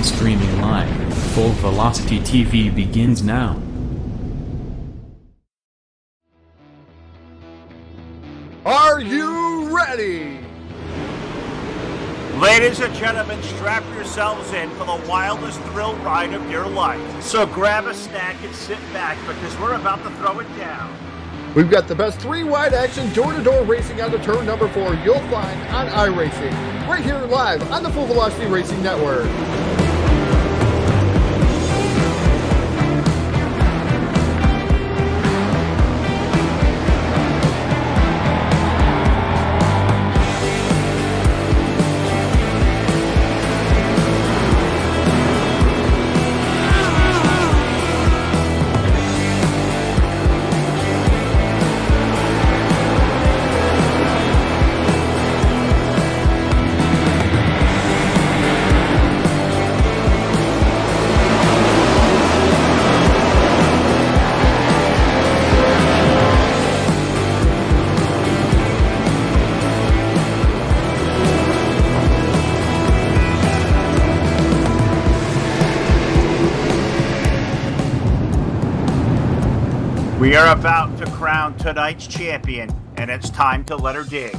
now streaming live. Full Velocity TV begins now. Are you ready? Ladies and gentlemen, strap yourselves in for the wildest thrill ride of your life. So grab a snack and sit back because we're about to throw it down. We've got the best three-wide action door-to-door racing on the turn number 4 you'll find on iRacing, right here live on the Full Velocity Racing Network. We are about to crown tonight's champion, and it's time to let her dig.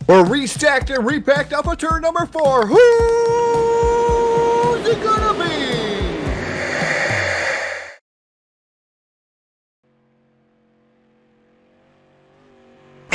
We're restacked and repacked off of turn number 4. Who's it gonna be?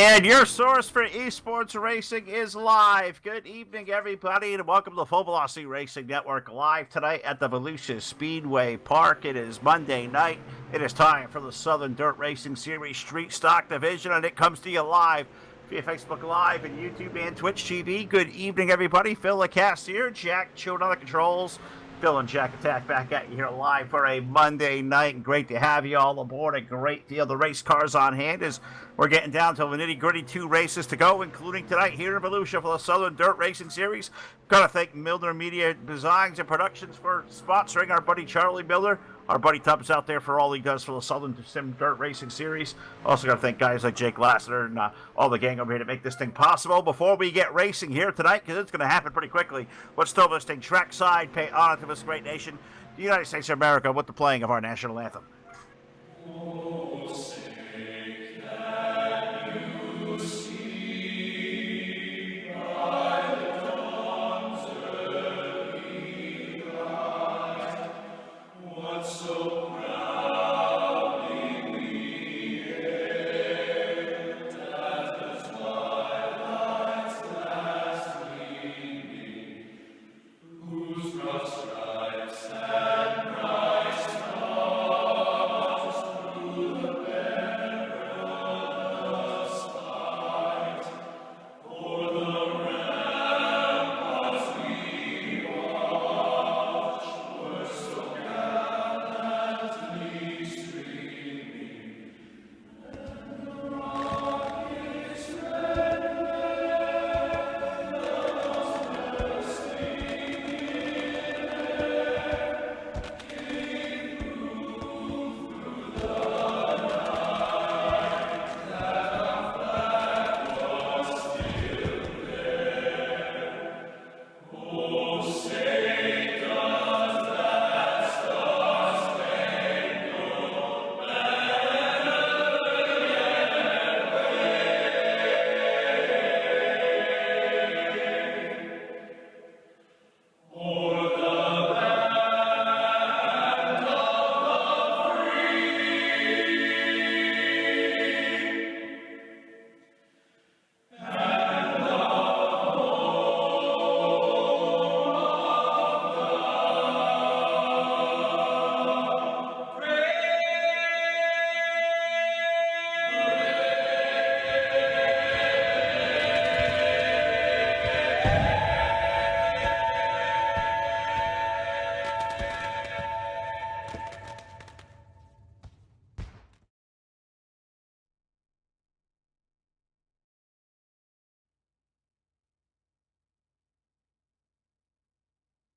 And your source for esports racing is live. Good evening, everybody, and welcome to the Full Velocity Racing Network live tonight at the Volusia Speedway Park. It is Monday night. It is time for the Southern Dirt Racing Series Street Stock Division, and it comes to you live via Facebook Live and YouTube and Twitch TV. Good evening, everybody. Phil LaCasse here. Jack chewing on the controls. Phil and Jack Attack back at you here live for a Monday night, and great to have you all aboard. A great deal of the race cars on hand as we're getting down to the nitty-gritty 2 races to go, including tonight here in Volusia for the Southern Dirt Racing Series. Got to thank Milner Media Designs and Productions for sponsoring our buddy Charlie Miller. Our buddy Tubbs out there for all he does for the Southern Sim Dirt Racing Series. Also got to thank guys like Jake Lassiter and all the gang over here to make this thing possible. Before we get racing here tonight, because it's going to happen pretty quickly, let's throw this thing trackside, pay honor to this great nation, the United States of America, with the playing of our national anthem.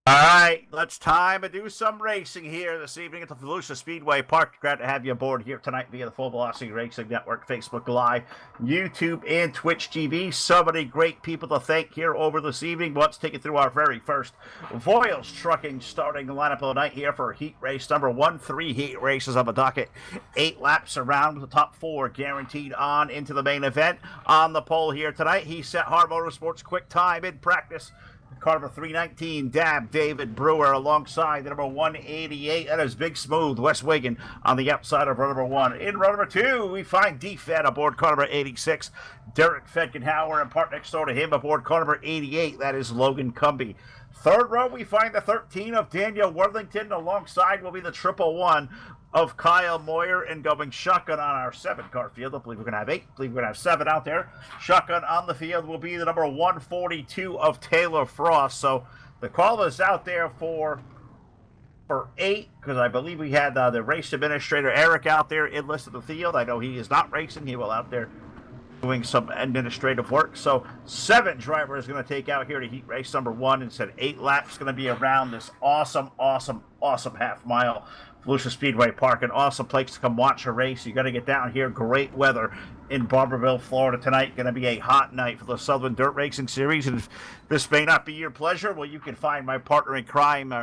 All right, let's time and do some racing here this evening at the Volusia Speedway Park. Glad to have you aboard here tonight via the Full Velocity Racing Network, Facebook Live, YouTube, and Twitch TV. So many great people to thank here over this evening. Let's take it through our very first Voiles Trucking starting lineup of the night here for heat race number 1. 3 heat races on the docket. 8 laps around with the top 4 guaranteed on into the main event. On the pole here tonight, he set Hard Motorsports quick time in practice. Car number 319, David Brewer, alongside the number 188. That is Big Smooth, Wes Wiggin on the outside of row number 1. In row number 2, we find D-Fed aboard car number 86. Derek Fedgenhauer, and part next door to him aboard car number 88. That is Logan Cumbie. Third row, we find the 13 of Daniel Worthington. Alongside will be the 111 of Kyle Moyer, and going shotgun on our 7-car field. I believe we're going to have 8. I believe we're going to have 7 out there. Shotgun on the field will be the number 142 of Taylor Frost. So the call is out there for 8, because I believe we had the race administrator Eric out there enlisted the field. I know he is not racing. He will out there doing some administrative work. So 7 drivers going to take out here to heat race number 1, and said 8 laps going to be around this awesome half mile. Volusia Speedway Park, an awesome place to come watch a race. You got to get down here. Great weather in Barberville, Florida tonight. Going to be a hot night for the Southern Dirt Racing Series. And if this may not be your pleasure, well, you can find my partner in crime,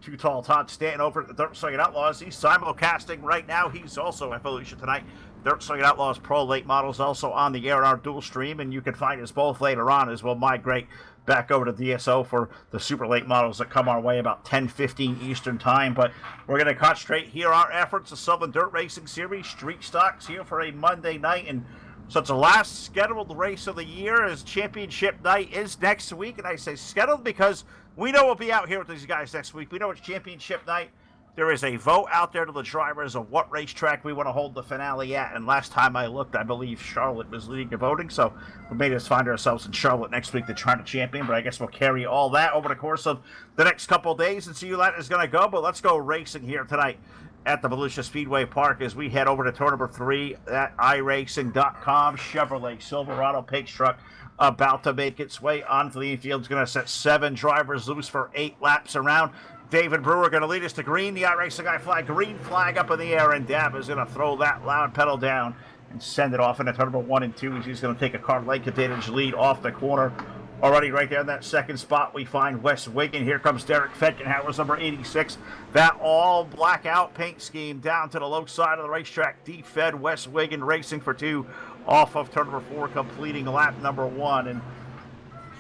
Too Tall Todd Stanton, over at the Dirt Slinging Outlaws. He's simulcasting right now. He's also at Volusia tonight. Dirt Slinging Outlaws Pro Late Models also on the air on our dual stream, and you can find us both later on as we'll migrate back over to DSO for the super late models that come our way about 10:15 Eastern time. But we're going to concentrate here our efforts, the Southern Dirt Racing Series Street Stocks here for a Monday night. And so it's the last scheduled race of the year, as championship night is next week. And I say scheduled because we know we'll be out here with these guys next week. We know it's championship night. There is a vote out there to the drivers of what racetrack we want to hold the finale at. And last time I looked, I believe Charlotte was leading the voting. So we made us find ourselves in Charlotte next week to try to champion. But I guess we'll carry all that over the course of the next couple of days and see how that is going to go. But let's go racing here tonight at the Volusia Speedway Park as we head over to turn number 3 at iRacing.com. Chevrolet Silverado pace truck about to make its way onto the infield. It's going to set 7 drivers loose for 8 laps around. David Brewer going to lead us to green. The iRacing guy flag, green flag up in the air, and Dab is going to throw that loud pedal down and send it off into turn number 1 and 2. He's going to take a car length advantage lead off the corner. Already right there in that second spot, we find Wes Wiggin. Here comes Derek Fedgenhauer's number 86. That all blackout paint scheme down to the low side of the racetrack. D-Fed Wes Wiggin racing for 2 off of turn number 4, completing lap number 1. And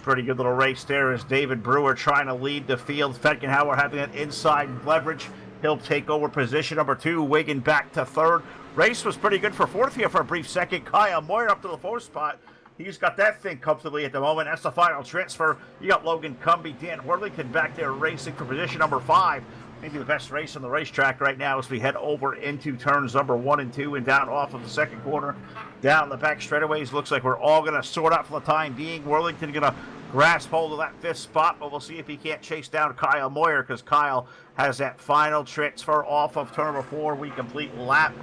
pretty good little race there as David Brewer trying to lead the field. Fedgenhauer having an inside leverage. He'll take over position number 2. Wiggin back to 3rd. Race was pretty good for 4th here for a brief second. Kyle Moyer up to the 4th spot. He's got that thing comfortably at the moment. That's the final transfer. You got Logan Cumbie, Dan Worthington back there racing for position number 5. Maybe the best race on the racetrack right now as we head over into turns number 1 and 2 and down off of the second corner. Down the back straightaways. Looks like we're all going to sort out for the time being. Worthington going to grasp hold of that 5th spot, but we'll see if he can't chase down Kyle Moyer, because Kyle has that final transfer off of turn number 4. We complete lap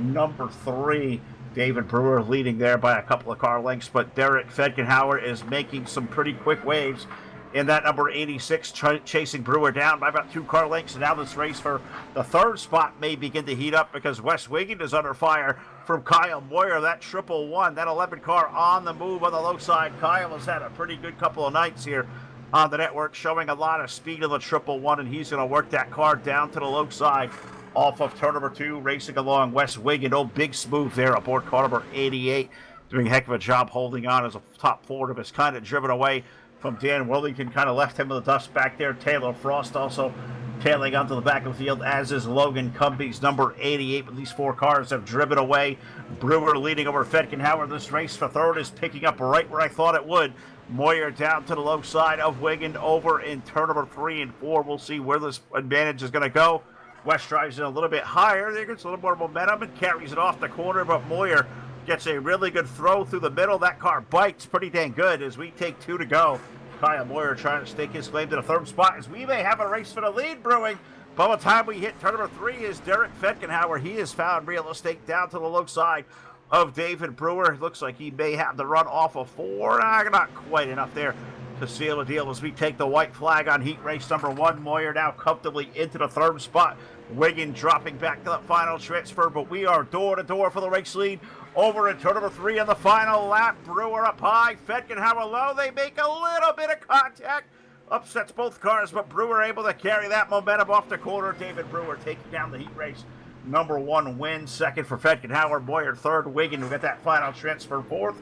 number 3. David Brewer leading there by a couple of car lengths, but Derek Fedgenhauer is making some pretty quick waves in that number 86, chasing Brewer down by about 2 car lengths. And now this race for the 3rd spot may begin to heat up, because Wes Wiggin is under fire from Kyle Moyer. That 111, that 11 car on the move on the low side. Kyle has had a pretty good couple of nights here on the network, showing a lot of speed in the 111, and he's going to work that car down to the low side off of turn number 2, racing along Wes Wiggin. Oh, Big Smooth there aboard car number 88, doing a heck of a job holding on as a top forward, but is kind of driven away from Dan Worthington, kind of left him in the dust back there. Taylor Frost also tailing onto the back of the field, as is Logan Cumbie's number 88, but these 4 cars have driven away. Brewer leading over Fedgenhauer. This race for 3rd is picking up right where I thought it would. Moyer down to the low side of Wiggin over in turn number 3 and 4. We'll see where this advantage is going to go. West drives in a little bit higher. There gets a little more momentum and carries it off the corner, but Moyer gets a really good throw through the middle. That car bites pretty dang good as we take 2 to go. Kyle Moyer trying to stake his claim to the 3rd spot as we may have a race for the lead brewing. By the time we hit turn number 3 is Derek Fedgenhauer. He has found real estate down to the low side of David Brewer. Looks like he may have the run off of 4. Not quite enough there to seal the deal as we take the white flag on heat race number 1. Moyer now comfortably into the 3rd spot. Wiggin dropping back to the final transfer, but we are door to door for the race lead. Over in turn number 3 on the final lap. Brewer up high, Fetkenhauer low. They make a little bit of contact. Upsets both cars, but Brewer able to carry that momentum off the corner. David Brewer taking down the heat race number 1 win. 2nd for Fetkenhauer, Moyer 3rd. Wiggin will get that final transfer 4th.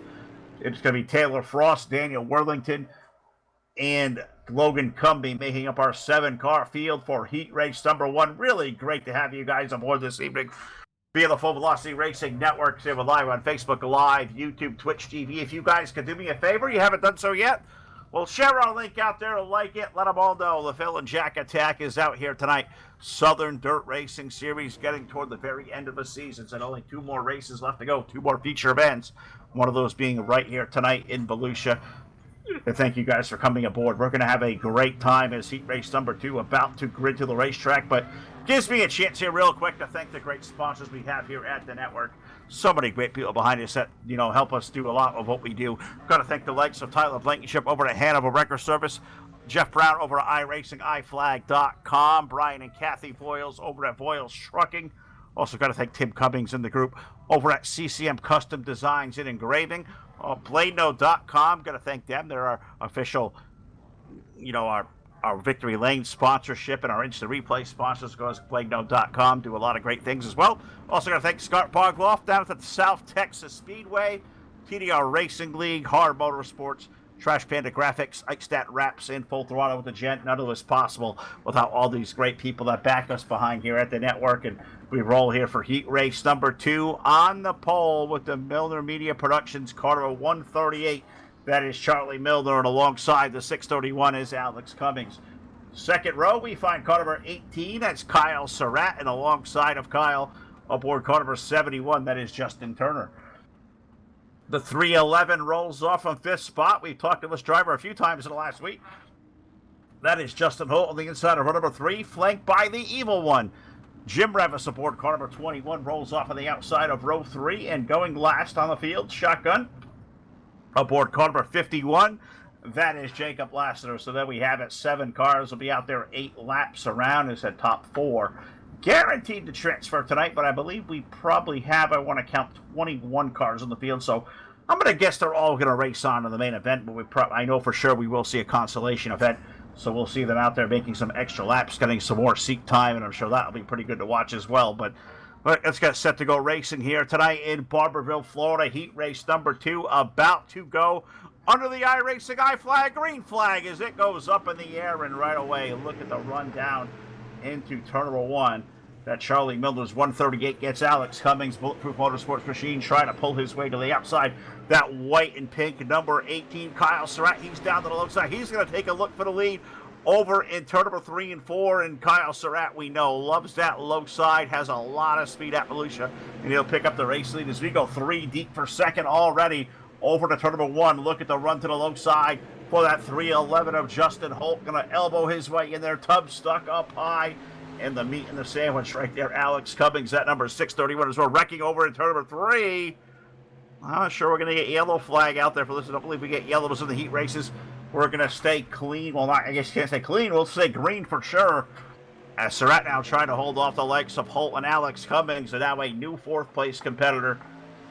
It's going to be Taylor Frost, Daniel Worthington, and Logan Cumby making up our 7-car field for heat race number 1. Really great to have you guys aboard this evening via the Full Velocity Racing Network. We're live on Facebook Live, YouTube, Twitch TV. If you guys could do me a favor, you haven't done so yet, well, share our link out there, like it, let them all know the Phil and Jack Attack is out here tonight. Southern Dirt Racing Series getting toward the very end of the season, and only 2 more races left to go, 2 more feature events. One of those being right here tonight in Volusia. And thank you guys for coming aboard. We're going to have a great time as heat race number 2 about to grid to the racetrack, but gives me a chance here real quick to thank the great sponsors we have here at the network. So many great people behind us that, help us do a lot of what we do. Got to thank the likes of Tyler Blankenship over at Hanover Record Service, Jeff Brown over at iRacingIFlag.com, Brian and Kathy Voiles over at Voiles Trucking. Also got to thank Tim Cummings in the group over at CCM Custom Designs and Engraving. BladeNode.com, got to thank them. They're our official, our Victory Lane sponsorship, and our Instant Replay sponsors goes BladeNode.com. Do a lot of great things as well. Also got to thank Scott Bogloff down at the South Texas Speedway, TDR Racing League, Hard Motorsports, Trash Panda Graphics, Eichstadt Wraps, and Full Throttle with the Gent. None of this possible without all these great people that back us behind here at the network. And we roll here for heat race number 2 on the pole with the Milner Media Productions car number 138. That is Charlie Milner, and alongside the 631 is Alex Cummings. 2nd row, we find car number 18. That's Kyle Surratt, and alongside of Kyle, aboard car number 71, that is Justin Turner. The 311 rolls off from 5th spot. We've talked to this driver a few times in the last week. That is Justin Holt on the inside of row number 3, flanked by the evil one. Jim Revis aboard car number 21 rolls off on the outside of row 3, and going last on the field, shotgun, aboard car number 51. That is Jacob Lassiter. So then we have it. 7 cars will be out there 8 laps around. Is at top 4. Guaranteed to transfer tonight, but I believe we probably have, I want to count 21 cars on the field, so I'm going to guess they're all going to race on in the main event, but I know for sure we will see a consolation event, so we'll see them out there making some extra laps, getting some more seat time, and I'm sure that'll be pretty good to watch as well. But let's get set to go racing here tonight in Barberville, Florida. Heat race number 2 about to go under the iRacing iFlag green flag as it goes up in the air, and right away, look at the run down into turn number 1. That Charlie Milner's 138 gets Alex Cummings, Bulletproof Motorsports Machine, trying to pull his way to the outside. That white and pink number 18, Kyle Surratt, he's down to the low side. He's going to take a look for the lead over in turn number 3 and 4. And Kyle Surratt, we know, loves that low side, has a lot of speed at Volusia, and he'll pick up the race lead as we go 3 deep for 2nd already over to turn number 1. Look at the run to the low side for that 311 of Justin Holt. Going to elbow his way in there. Tubb stuck up high. And the meat and the sandwich right there. Alex Cummings, that number 631 as well. Wrecking over in turn number 3. I'm not sure we're going to get yellow flag out there for this. I don't believe we get yellows in the heat races. We're going to stay clean. Well, I guess you can't say clean. We'll say green for sure. As Surratt now trying to hold off the legs of Holt and Alex Cummings. And now a new 4th place competitor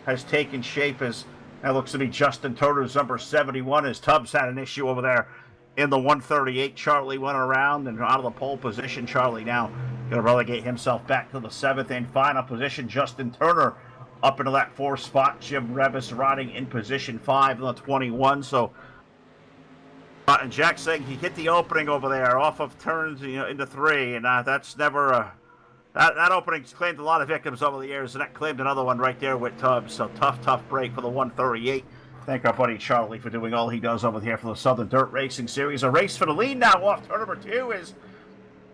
has taken shape as that looks to be Justin Turner's number 71, as Tubbs had an issue over there in the 138. Charlie went around and out of the pole position. Charlie now going to relegate himself back to the 7th and final position. Justin Turner up into that 4th spot. Jim Revis riding in position 5 on the 21. So, and Jack saying he hit the opening over there off of turns into 3, and that's never a... That opening's claimed a lot of victims over the years, and that claimed another one right there with Tubbs. So tough break for the 138. Thank our buddy Charlie for doing all he does over here for the Southern Dirt Racing Series. A race for the lead now off turn number 2 is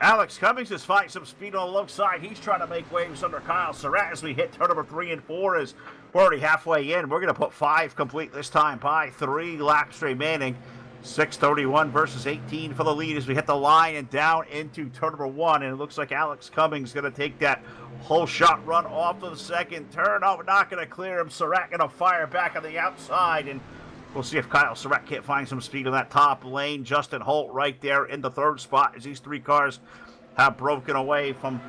Alex Cummings is finding some speed on the low side. He's trying to make waves under Kyle Surratt as we hit turn number 3 and 4 as we're already halfway in. We're going to put 5 complete this time by 3 laps remaining. 6:31 versus 18 for the lead as we hit the line and down into turn number 1. And it looks like Alex Cummings is going to take that whole shot run off of the second turn. Oh, not going to clear him. Surratt going to fire back on the outside. And We'll see if Kyle Surratt can't find some speed in that top lane. Justin Holt right there in the third spot as these three cars have broken away from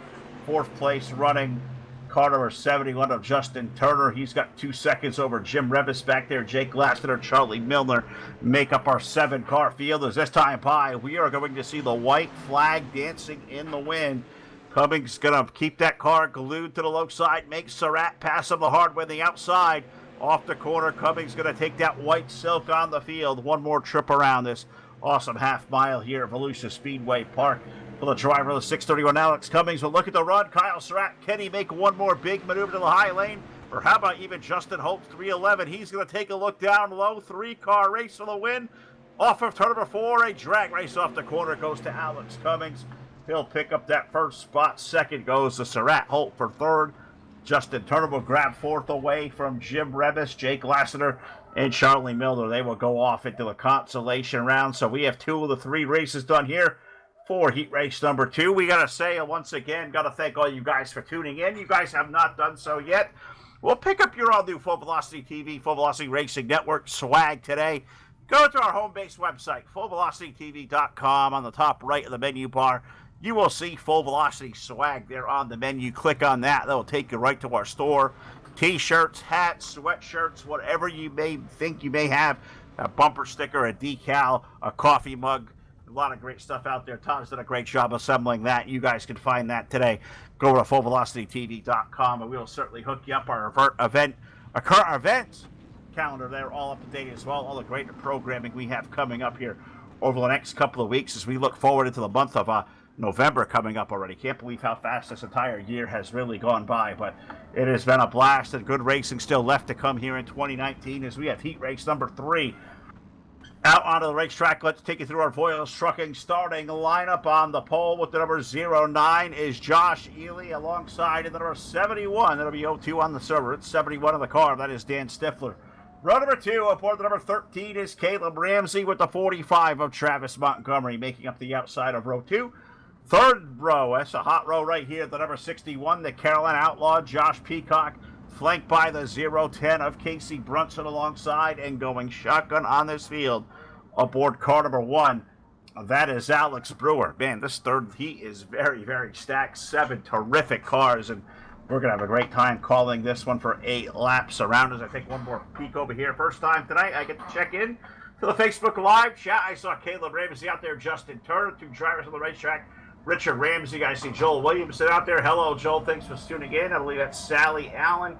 fourth place running car number 71 of Justin Turner. He's got 2 seconds over Jim Revis back there. Jake Lassiter, Charlie Milner make up our 7-car field. As this time by, we are going to see the white flag dancing in the wind. Cummings going to keep that car glued to the low side, make Surratt pass him the hard way on the outside. Off the corner, Cummings going to take that white silk on the field. One more trip around this awesome half mile here at Volusia Speedway Park. For the driver of the 631, Alex Cummings will look at the run. Kyle Surratt, can he make one more big maneuver to the high lane? Or how about even Justin Holt, 311? He's going to take a look down low. 3-car race for the win. Off of turn number 4, a drag race off the corner goes to Alex Cummings. He'll pick up that first spot. Second goes to Surratt. Holt for third. Justin Turner will grab fourth away from Jim Revis, Jake Lassiter, and Charlie Milner. They will go off into the consolation round. So we have 2 of the 3 races done here for heat race number 2. We got to say once again, got to thank all you guys for tuning in. You guys have not done so yet. We'll pick up your all-new Full Velocity TV, Full Velocity Racing Network swag today. Go to our home-based website, fullvelocitytv.com. On the top right of the menu bar, you will see Full Velocity swag there on the menu. Click on that. That will take you right to our store. T-shirts, hats, sweatshirts, whatever you may think you may have. A bumper sticker, a decal, a coffee mug. A lot of great stuff out there. Tom's done a great job assembling that. You guys can find that today. Go to fullvelocitytv.com, and we'll certainly hook you up our current event calendar there, all up to date as well. All the great programming we have coming up here over the next couple of weeks as we look forward into the month of November coming up already. Can't believe how fast this entire year has really gone by, but it has been a blast and good racing still left to come here in 2019 as we have heat race number 3 out onto the racetrack. Let's take you through our Voiles Trucking starting lineup. On the pole with the number 09 is Josh Ely alongside the number 71. That'll be 02 on the server. It's 71 on the car. That is Dan Stifler. Row number 2 aboard the number 13 is Caleb Ramsey with the 45 of Travis Montgomery making up the outside of row 2. Third row, that's a hot row right here, the number 61, the Carolina Outlaw, Josh Peacock, flanked by the 010 of Casey Brunson alongside, and going shotgun on this field aboard car number 1. That is Alex Brewer. Man, this third heat is very, very stacked. 7 terrific cars, and we're going to have a great time calling this one for 8 laps around us. I take one more peek over here. First time tonight, I get to check in to the Facebook Live chat. I saw Caleb Ramsey out there, Justin Turner, 2 drivers on the racetrack. Richard Ramsey, I see Joel Williamson out there. Hello, Joel. Thanks for tuning in. I believe that's Sally Allen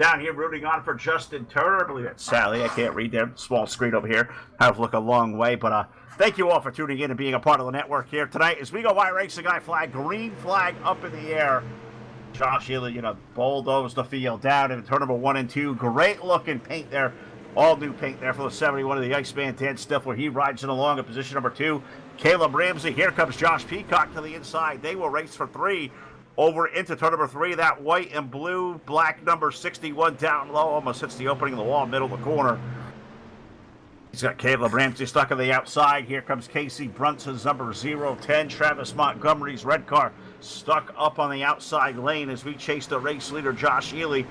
down here rooting on for Justin Turner. I believe that's Sally. I can't read that small screen over here. I have to look a long way. But thank you all for tuning in and being a part of the network here tonight as we go white racing guy flag, green flag up in the air. Josh Ely, bulldoze the field down in turn number 1 and 2. Great looking paint there. All new paint there for the 71 of the Iceman Dan Stifler. He rides it along at position number 2. Caleb Ramsey. Here comes Josh Peacock to the inside. They will race for 3 over into turn number 3. That white and blue, black number 61 down low. Almost hits the opening of the wall, middle of the corner. He's got Caleb Ramsey stuck on the outside. Here comes Casey Brunson's number 010. Travis Montgomery's red car stuck up on the outside lane as we chase the race leader, Josh Ely.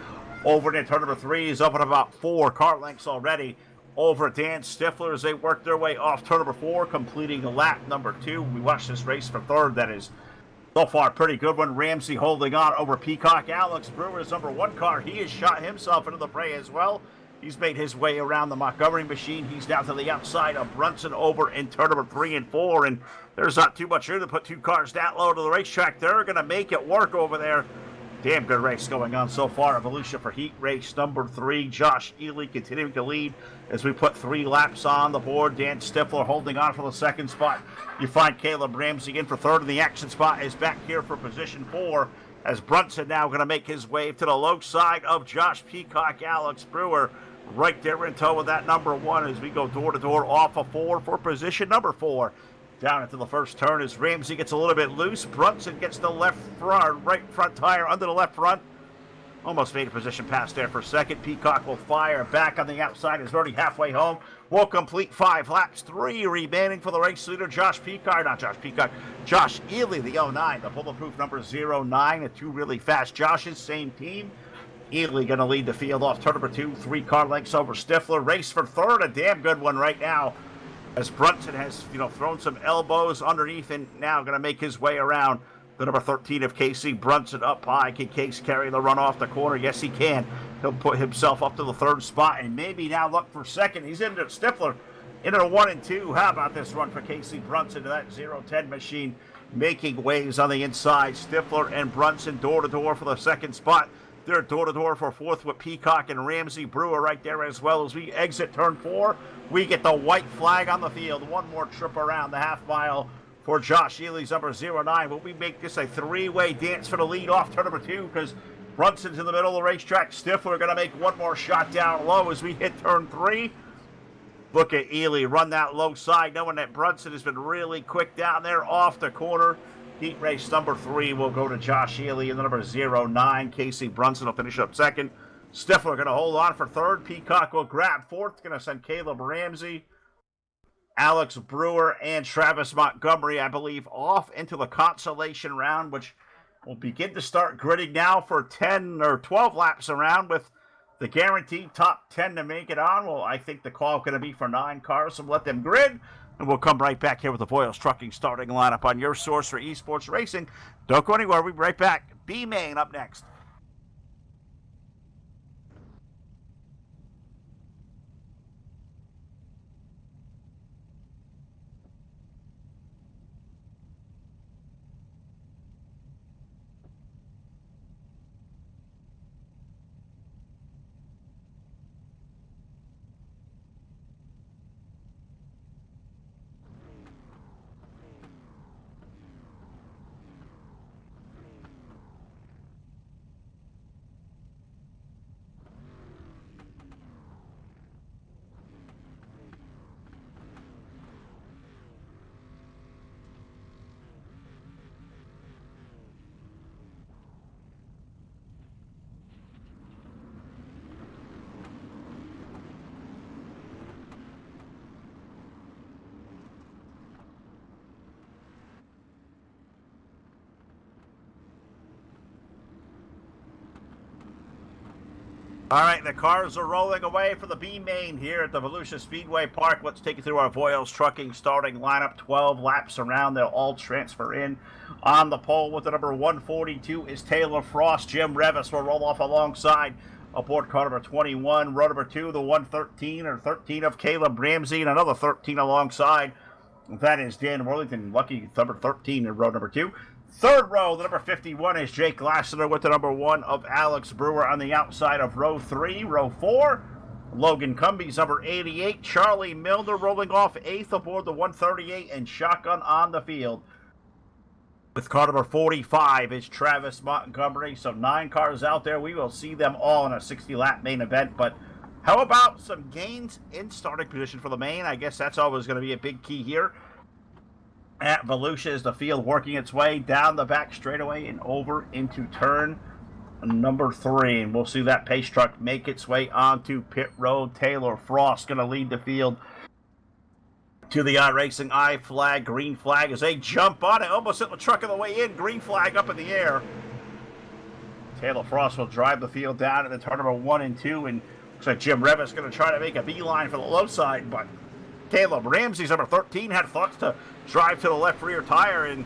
Over into turn number 3. He's up at about 4 car lengths already. Over Dan Stifler as they work their way off turn number 4, completing the lap number 2. We watched this race for third. That is so far pretty good one. Ramsey holding on over Peacock. Alex Brewer's number 1 car. He has shot himself into the fray as well. He's made his way around the Montgomery machine. He's down to the outside of Brunson over in turn number 3 and 4. And there's not too much room to put 2 cars that low to the racetrack. They're going to make it work over there. Damn good race going on so far. Volusia for heat race number 3. Josh Ely continuing to lead as we put 3 laps on the board. Dan Stifler holding on for the 2nd spot. You find Caleb Ramsey in for 3rd, and the action spot is back here for position 4 as Brunson now going to make his way to the low side of Josh Peacock. Alex Brewer right there in tow with that number 1 as we go door to door off of 4 for position number 4. Down into the first turn as Ramsey gets a little bit loose. Brunson gets the right front tire under the left front. Almost made a position pass there for 2nd. Peacock will fire back on the outside. Is already halfway home. Will complete 5 laps. 3 remaining for the race leader, Josh Ely, the 09, the bulletproof number 09. The 2 really fast Joshes, same team. Ely going to lead the field off turn number 2, 3 car lengths over Stifler. Race for third, a damn good one right now, as Brunson has, thrown some elbows underneath and now going to make his way around the number 13 of Casey Brunson up high. Can Case carry the run off the corner? Yes, he can. He'll put himself up to the third spot and maybe now look for second. He's into Stifler into the 1 and 2. How about this run for Casey Brunson to that 0-10 machine, making waves on the inside. Stifler and Brunson door-to-door for the second spot. They're door-to-door for fourth with Peacock and Ramsey Brewer right there as well. As we exit turn 4, we get the white flag on the field. One more trip around the half mile for Josh Ely's number 09. But we make this a three-way dance for the lead off turn number 2 because Brunson's in the middle of the racetrack. Stifler going to make one more shot down low as we hit turn 3. Look at Ely run that low side, knowing that Brunson has been really quick down there off the corner. Heat race number 3 will go to Josh Ely, and the number 09, Casey Brunson, will finish up second. Stifler going to hold on for third. Peacock will grab fourth. Going to send Caleb Ramsey, Alex Brewer, and Travis Montgomery, I believe, off into the consolation round, which will begin to start gridding now for 10 or 12 laps around with the guaranteed top 10 to make it on. Well, I think the call going to be for 9 cars, so let them grid. And we'll come right back here with the Voiles Trucking starting lineup on your source for esports racing. Don't go anywhere. We'll be right back. B-Main up next. All right, the cars are rolling away for the B-Main here at the Volusia Speedway Park. Let's take you through our Voiles Trucking starting lineup. 12 laps around. They'll all transfer in. On the pole with the number 142 is Taylor Frost. Jim Revis will roll off alongside aboard car number 21. Row number 2, the 113 or 13 of Caleb Ramsey, and another 13 alongside. That is Dan Worthington. Lucky number 13 in row number 2. Third row, the number 51 is Jake Lassiter with the number 1 of Alex Brewer on the outside of row 3. Row 4, Logan Cumby's number 88. Charlie Milner rolling off 8th aboard the 138 and shotgun on the field. With car number 45 is Travis Montgomery. So 9 cars out there. We will see them all in a 60-lap main event. But how about some gains in starting position for the main? I guess that's always going to be a big key here. At Volusia is the field working its way down the back straightaway and over into turn number 3. And we'll see that pace truck make its way onto pit road. Taylor Frost going to lead the field to the iRacing I flag, green flag as they jump on it. Almost hit the truck on the way in. Green flag up in the air. Taylor Frost will drive the field down into turn number 1 and 2. And looks like Jim Revis going to try to make a beeline for the low side, but Caleb Ramsey's number 13 had thoughts to drive to the left rear tire and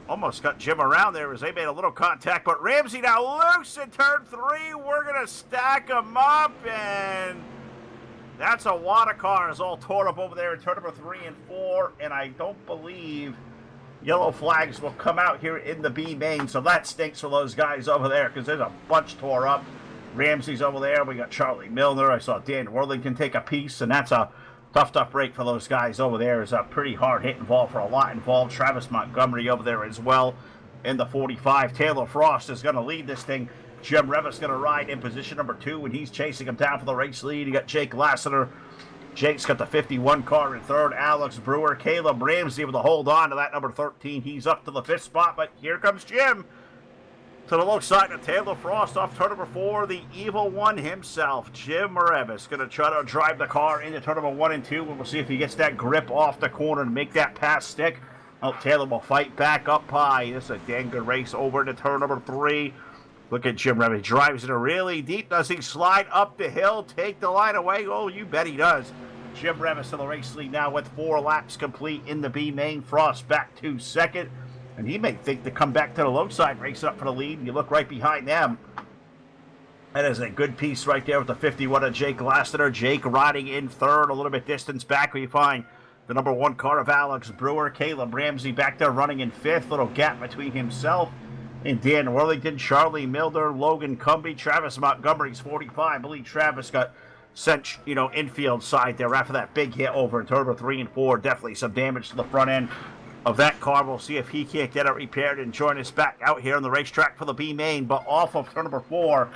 almost got Jim around there as they made a little contact. But Ramsey now loose in turn 3. We're going to stack them up, and that's a lot of cars all torn up over there in turn number 3 and 4. And I don't believe yellow flags will come out here in the B main. So that stinks for those guys over there because there's a bunch tore up. Ramsey's over there. We got Charlie Milner. I saw Dan Worthington take a piece, and that's a tough break for those guys over there. Is a pretty hard hit involved for a lot involved. Travis Montgomery over there as well in the 45. Taylor Frost is going to lead this thing. Jim Revis going to ride in position number 2, and he's chasing him down for the race lead. You got Jake Lassiter. Jake's got the 51 car in third. Alex Brewer. Caleb Ramsey able to hold on to that number 13. He's up to the 5th spot, but here comes Jim. To the low side of Taylor Frost off turn number 4, the evil one himself, Jim Revis, going to try to drive the car into turn number 1 and 2, and we'll see if he gets that grip off the corner and make that pass stick. Oh, Taylor will fight back up high. This is a dang good race over into turn number 3. Look at Jim Revis. Drives it really deep. Does he slide up the hill, take the line away? Oh, you bet he does. Jim Revis to the race lead now with 4 laps complete in the B main. Frost back to second. And he may think to come back to the low side, race up for the lead. And you look right behind them. That is a good piece right there with the 51 of Jake Lassiter. Jake riding in third, a little bit distance back. We find the number 1 car of Alex Brewer. Caleb Ramsey back there running in 5th. Little gap between himself and Dan Worthington. Charlie Milner, Logan Cumbie, Travis Montgomery's 45. I believe Travis got sent, infield side there after that big hit over in turn number 3 and 4. Definitely some damage to the front end of that car. We'll see if he can't get it repaired and join us back out here on the racetrack for the B main. But off of turn number 4,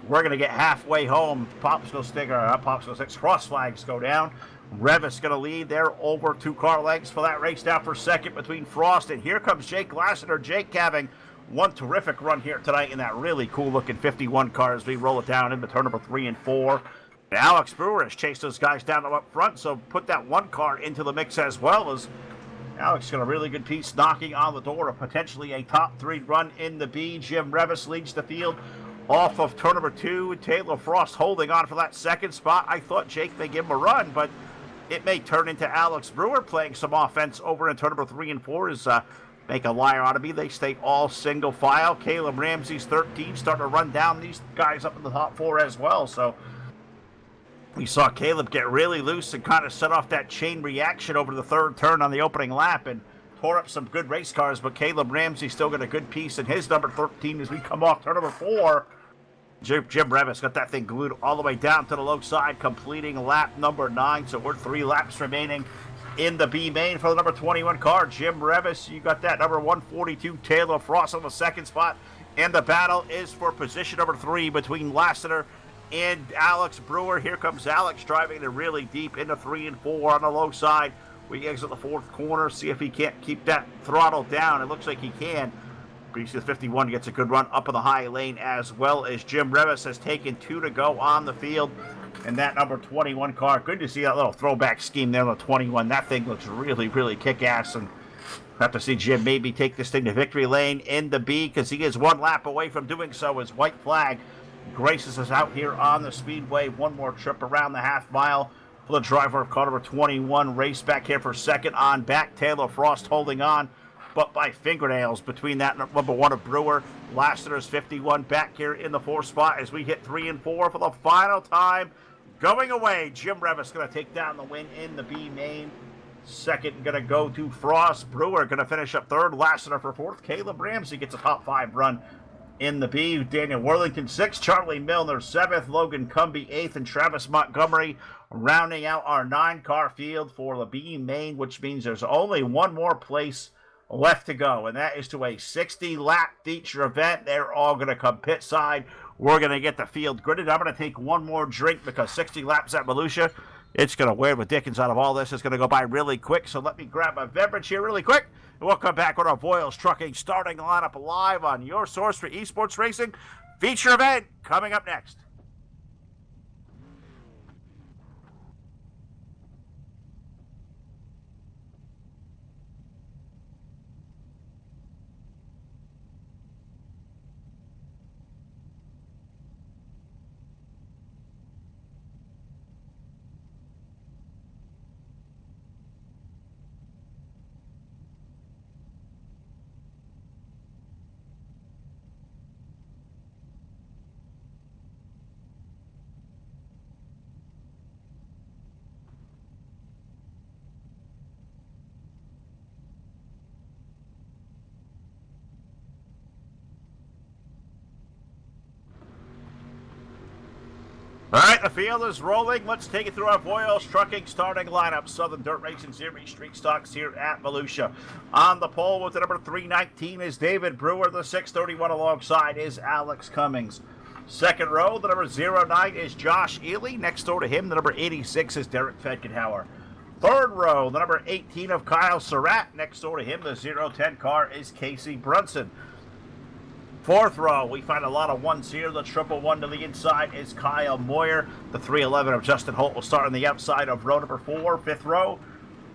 we're going to get halfway home. Popsicle sticks, cross flags go down. Revis going to lead there over 2 car lengths for that race now for second between Frost. And here comes Jake Lassiter. Jake having one terrific run here tonight in that really cool looking 51 car as we roll it down into turn number 3 and 4. And Alex Brewer has chased those guys down up front, so put that 1 car into the mix as well. As Alex got a really good piece knocking on the door of potentially a top 3 run in the B. Jim Revis leads the field off of turn number 2. Taylor Frost holding on for that second spot. I thought Jake may give him a run, but it may turn into Alex Brewer playing some offense over in turn number 3 and 4 as make a liar out of me. They stay all single file. Caleb Ramsey's 13 starting to run down these guys up in the top 4 as well. So we saw Caleb get really loose and kind of set off that chain reaction over the 3rd turn on the opening lap and tore up some good race cars. But Caleb Ramsey still got a good piece in his number 13 as we come off turn number 4. Jim Revis got that thing glued all the way down to the low side, completing lap number 9. So we're 3 laps remaining in the B main for the number 21 car. Jim Revis, you got that number 142 Taylor Frost on the 2nd spot. And the battle is for position number 3 between Lassiter and Alex Brewer. Here comes Alex driving it really deep into 3 and 4 on the low side. We exit the 4th corner, see if he can't keep that throttle down. It looks like he can. BC 51 gets a good run up in the high lane as well as Jim Revis has taken 2 to go on the field. And that number 21 car, good to see that little throwback scheme there on the 21. That thing looks really, really kick-ass. And have to see Jim maybe take this thing to victory lane in the B because he is 1 lap away from doing so as white flag graces us out here on the speedway. 1 more trip around the half mile for the driver of car number 21. Race back here for second on back. Taylor Frost holding on, but by fingernails between that number 1 of Brewer. Lassiter's 51 back here in the 4th spot as we hit 3 and 4 for the final time. Going away, Jim Revis going to take down the win in the B main. Second going to go to Frost. Brewer going to finish up 3rd. Lassiter for 4th. Caleb Ramsey gets a top 5 run in the B. Daniel Worthington 6th. Charlie Milner 7th. Logan Cumbie 8th. And Travis Montgomery rounding out our 9-car field for the B main, which means there's only 1 more place left to go, and that is to a 60-lap feature event. They're all going to come pit side. We're going to get the field gridded. I'm going to take 1 more drink because 60 laps at Volusia, it's going to wear the dickens out of all this. It's going to go by really quick, so let me grab a beverage here really quick, and we'll come back with our Voiles Trucking starting lineup live on your source for esports racing feature event coming up next. All right, the field is rolling. Let's take it through our Voiles Trucking starting lineup. Southern Dirt Racing Series Street Stocks here at Volusia. On the pole with the number 319 is David Brewer. The 631 alongside is Alex Cummings. Second row, the number 09 is Josh Ely. Next door to him, the number 86 is Derek Fedkenhauer. Third row, the number 18 of Kyle Surratt. Next door to him, the 010 car is Casey Brunson. Fourth row, we find a lot of 1s here. The 111 to the inside is Kyle Moyer. The 311 of Justin Holt will start on the outside of row number 4. Fifth row,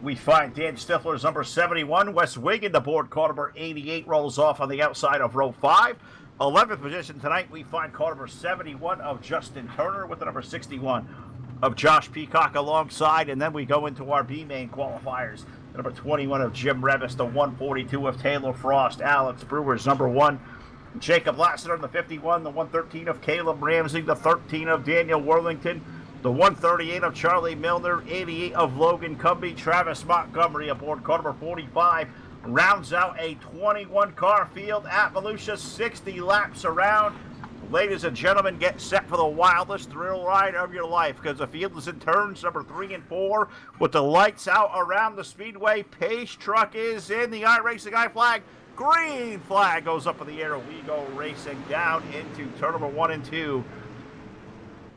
we find Dan Stifler's number 71. Wes Wiggin, the board car number 88, rolls off on the outside of row 5. 11th position tonight, we find car number 71 of Justin Turner with the number 61 of Josh Peacock alongside. And then we go into our B main qualifiers. The number 21 of Jim Revis, the 142 of Taylor Frost, Alex Brewer's number 1. Jacob Lassiter, the 51, the 113 of Caleb Ramsey, the 13 of Daniel Worthington, the 138 of Charlie Milner, 88 of Logan Cumby, Travis Montgomery aboard car number 45. Rounds out a 21-car field at Volusia, 60 laps around. Ladies and gentlemen, get set for the wildest thrill ride of your life because the field is in turns number 3 and 4 with the lights out around the speedway. Pace truck is in. The iRacing I flag. Green flag goes up in the air. We go racing down into turn number 1 and 2.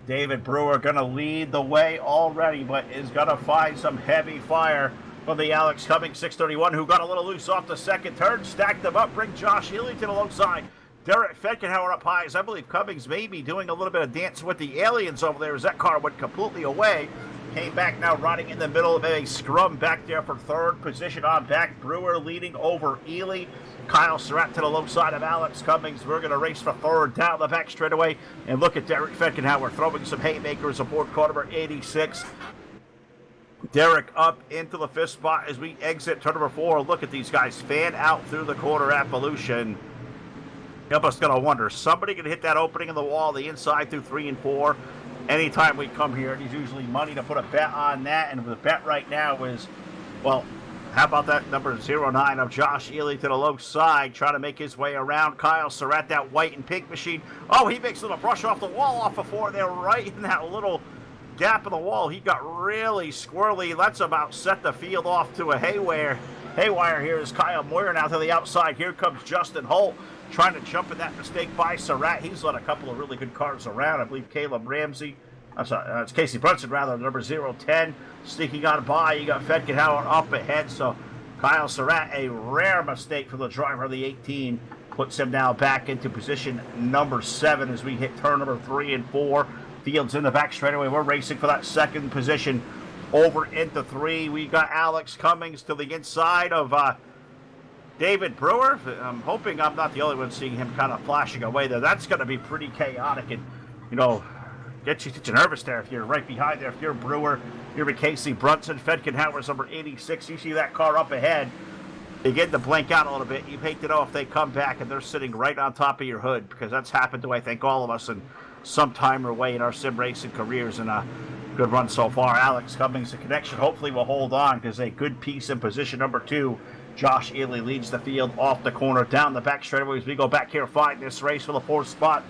David Brewer going to lead the way already, but is going to find some heavy fire from the Alex Cummings 631, who got a little loose off the second turn, stacked them up, bring Josh Ellington alongside. Derek Feckenhauer up high, as I believe Cummings may be doing a little bit of dance with the aliens over there as that car went completely away. Came back now riding in the middle of a scrum back there for third position on back. Brewer leading over Ely. Kyle Surratt to the low side of Alex Cummings. We're going to race for third down the back straightaway. And look at Derek Feckenhauer throwing some haymakers aboard car number 86. Derek up into the 5th spot as we exit turn number 4. Look at these guys fan out through the corner at Volusia. Help us going to wonder, somebody can hit that opening in the wall, the inside through 3 and 4. Anytime we come here, there's usually money to put a bet on that. And the bet right now is, well, how about that number 09 of Josh Ely to the low side, trying to make his way around. Kyle Surratt, that white and pink machine. Oh, he makes a little brush off the wall off before they're right in that little gap in the wall. He got really squirrely. Let's about set the field off to a haywire here is Kyle Moyer now to the outside. Here comes Justin Holt trying to jump in that mistake by Surratt. He's led a couple of really good cars around. I believe Caleb Ramsey, it's Casey Brunson rather, number 010 sneaking on by. You got Feckenhauer up ahead, so Kyle Surratt, a rare mistake for the driver of the 18, puts him now back into position number 7 as we hit turn number 3 and 4. Fields in the back straightaway. We're racing for that second position over into 3. We got Alex Cummings to the inside of David Brewer. I'm hoping I'm not the only one seeing him kind of flashing away there. That's going to be pretty chaotic and, get you nervous there if you're right behind there. If you're Brewer, you're with Casey Brunson. Feckenhauer's number 86. You see that car up ahead. They get to blink out a little bit. You hate to know if they come back and they're sitting right on top of your hood because that's happened to, I think, all of us in some time or way in our sim racing careers, and a good run so far. Alex Cummings, the connection hopefully will hold on because a good piece in position number 2. Josh Ely leads the field off the corner down the back straightaway as we go back here fighting this race for the 4th spot.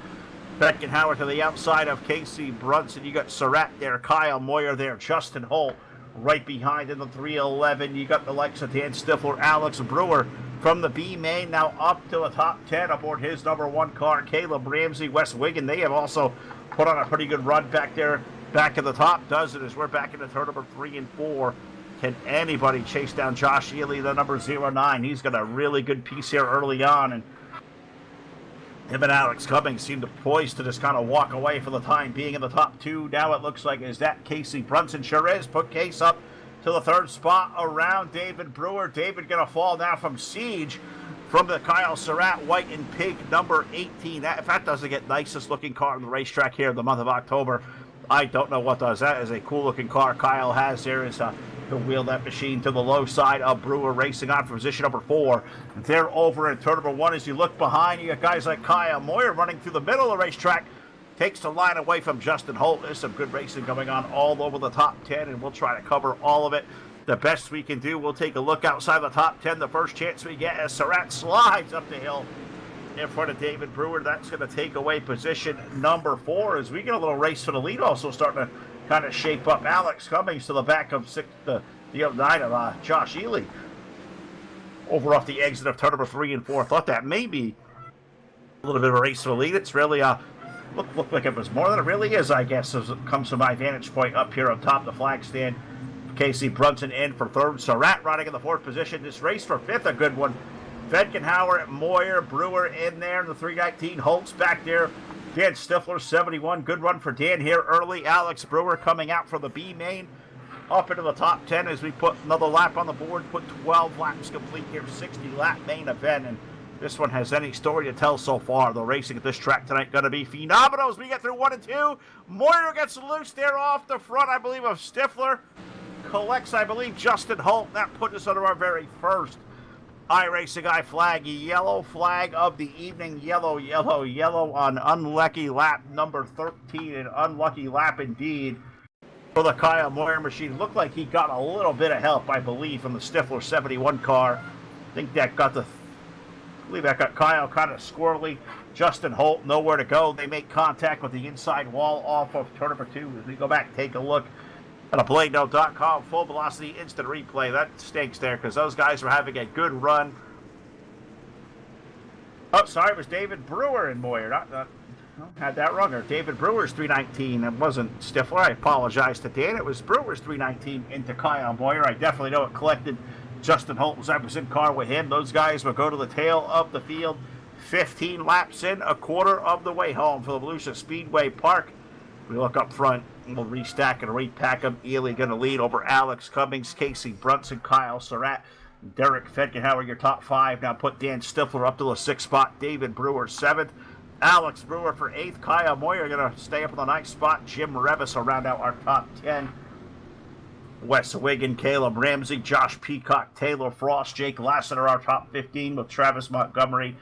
Feckenhauer to the outside of Casey Brunson. You got Surratt there, Kyle Moyer there, Justin Holt right behind in the 311. You got the likes of Dan Stifler, Alex Brewer from the B main now up to the top 10 aboard his number 1 car. Caleb Ramsey, Wes Wiggin, they have also put on a pretty good run back there. Back at the top does it as we're back into turn number 3 and 4. Can anybody chase down Josh Ely, the number 09? He's got a really good piece here early on, and him and Alex Cummings seem to poised to just kind of walk away for the time being in the top 2. Now it looks like, is that Casey Brunson? Sure is. Put Case up to the 3rd spot around David Brewer. David going to fall now from Siege from the Kyle Surratt white and pink number 18. If that doesn't get nicest looking car on the racetrack here in the month of October, I don't know what does. That is a cool looking car Kyle has there. Is he'll wheel that machine to the low side of Brewer racing on for position number 4. They're over in turn number 1. As you look behind, you got guys like Kyle Moyer running through the middle of the racetrack. Takes the line away from Justin Holt. There's some good racing going on all over the top 10, and we'll try to cover all of it the best we can do. We'll take a look outside the top 10 the first chance we get as Surratt slides up the hill in front of David Brewer. That's going to take away position number 4 as we get a little race for the lead also starting to kind of shape up. Alex Cummings to the back of the 09 of Josh Ely over off the exit of turn number 3 and 4. Thought that may be a little bit of a race for the lead. It's really looked like it was more than it really is, I guess, as it comes from my vantage point up here on top of the flag stand. Casey Brunson in for 3rd. Surratt riding in the 4th position. This race for 5th, a good one. Feckenhauer, Moyer, Brewer in there in the 319. Holtz back there. Dan Stifler, 71. Good run for Dan here early. Alex Brewer coming out from the B main up into the top 10 as we put another lap on the board. Put 12 laps complete here. 60 lap main event. And this one has any story to tell so far. The racing at this track tonight going to be phenomenal as we get through 1 and 2. Moyer gets loose there off the front, I believe, of Stifler. Collects, I believe, Justin Holt. That puts us under our very first iRacing flag. Yellow flag of the evening. Yellow, yellow, yellow on unlucky lap number 13. An unlucky lap indeed for the Kyle Moyer machine. Looked like he got a little bit of help, I believe, from the Stifler 71 car. I think that got Kyle kind of squirrely. Justin Holt, nowhere to go. They make contact with the inside wall off of turn number 2. As we go back, take a look at a BladeNote.com full velocity instant replay. That stinks there because those guys were having a good run. Oh, sorry, it was David Brewer and Moyer. Had that wrong there. David Brewer's 319. It wasn't Stifler. I apologize to Dan. It was Brewer's 319 into Kyle Moyer. I definitely know it collected Justin Holt as I was in car with him. Those guys will go to the tail of the field. 15 laps in, a quarter of the way home for the Volusia Speedway Park. We look up front, and we'll restack and repack them. Ely going to lead over Alex Cummings, Casey Brunson, Kyle Surratt, Derek Fedgenhauer, your top 5. Now put Dan Stifler up to the 6th spot. David Brewer 7th. Alex Brewer for 8th. Kyle Moyer going to stay up in the 9th spot. Jim Revis will round out our top 10. Wes Wiggin, Caleb Ramsey, Josh Peacock, Taylor Frost, Jake Lassiter, our top 15 with Travis Montgomery,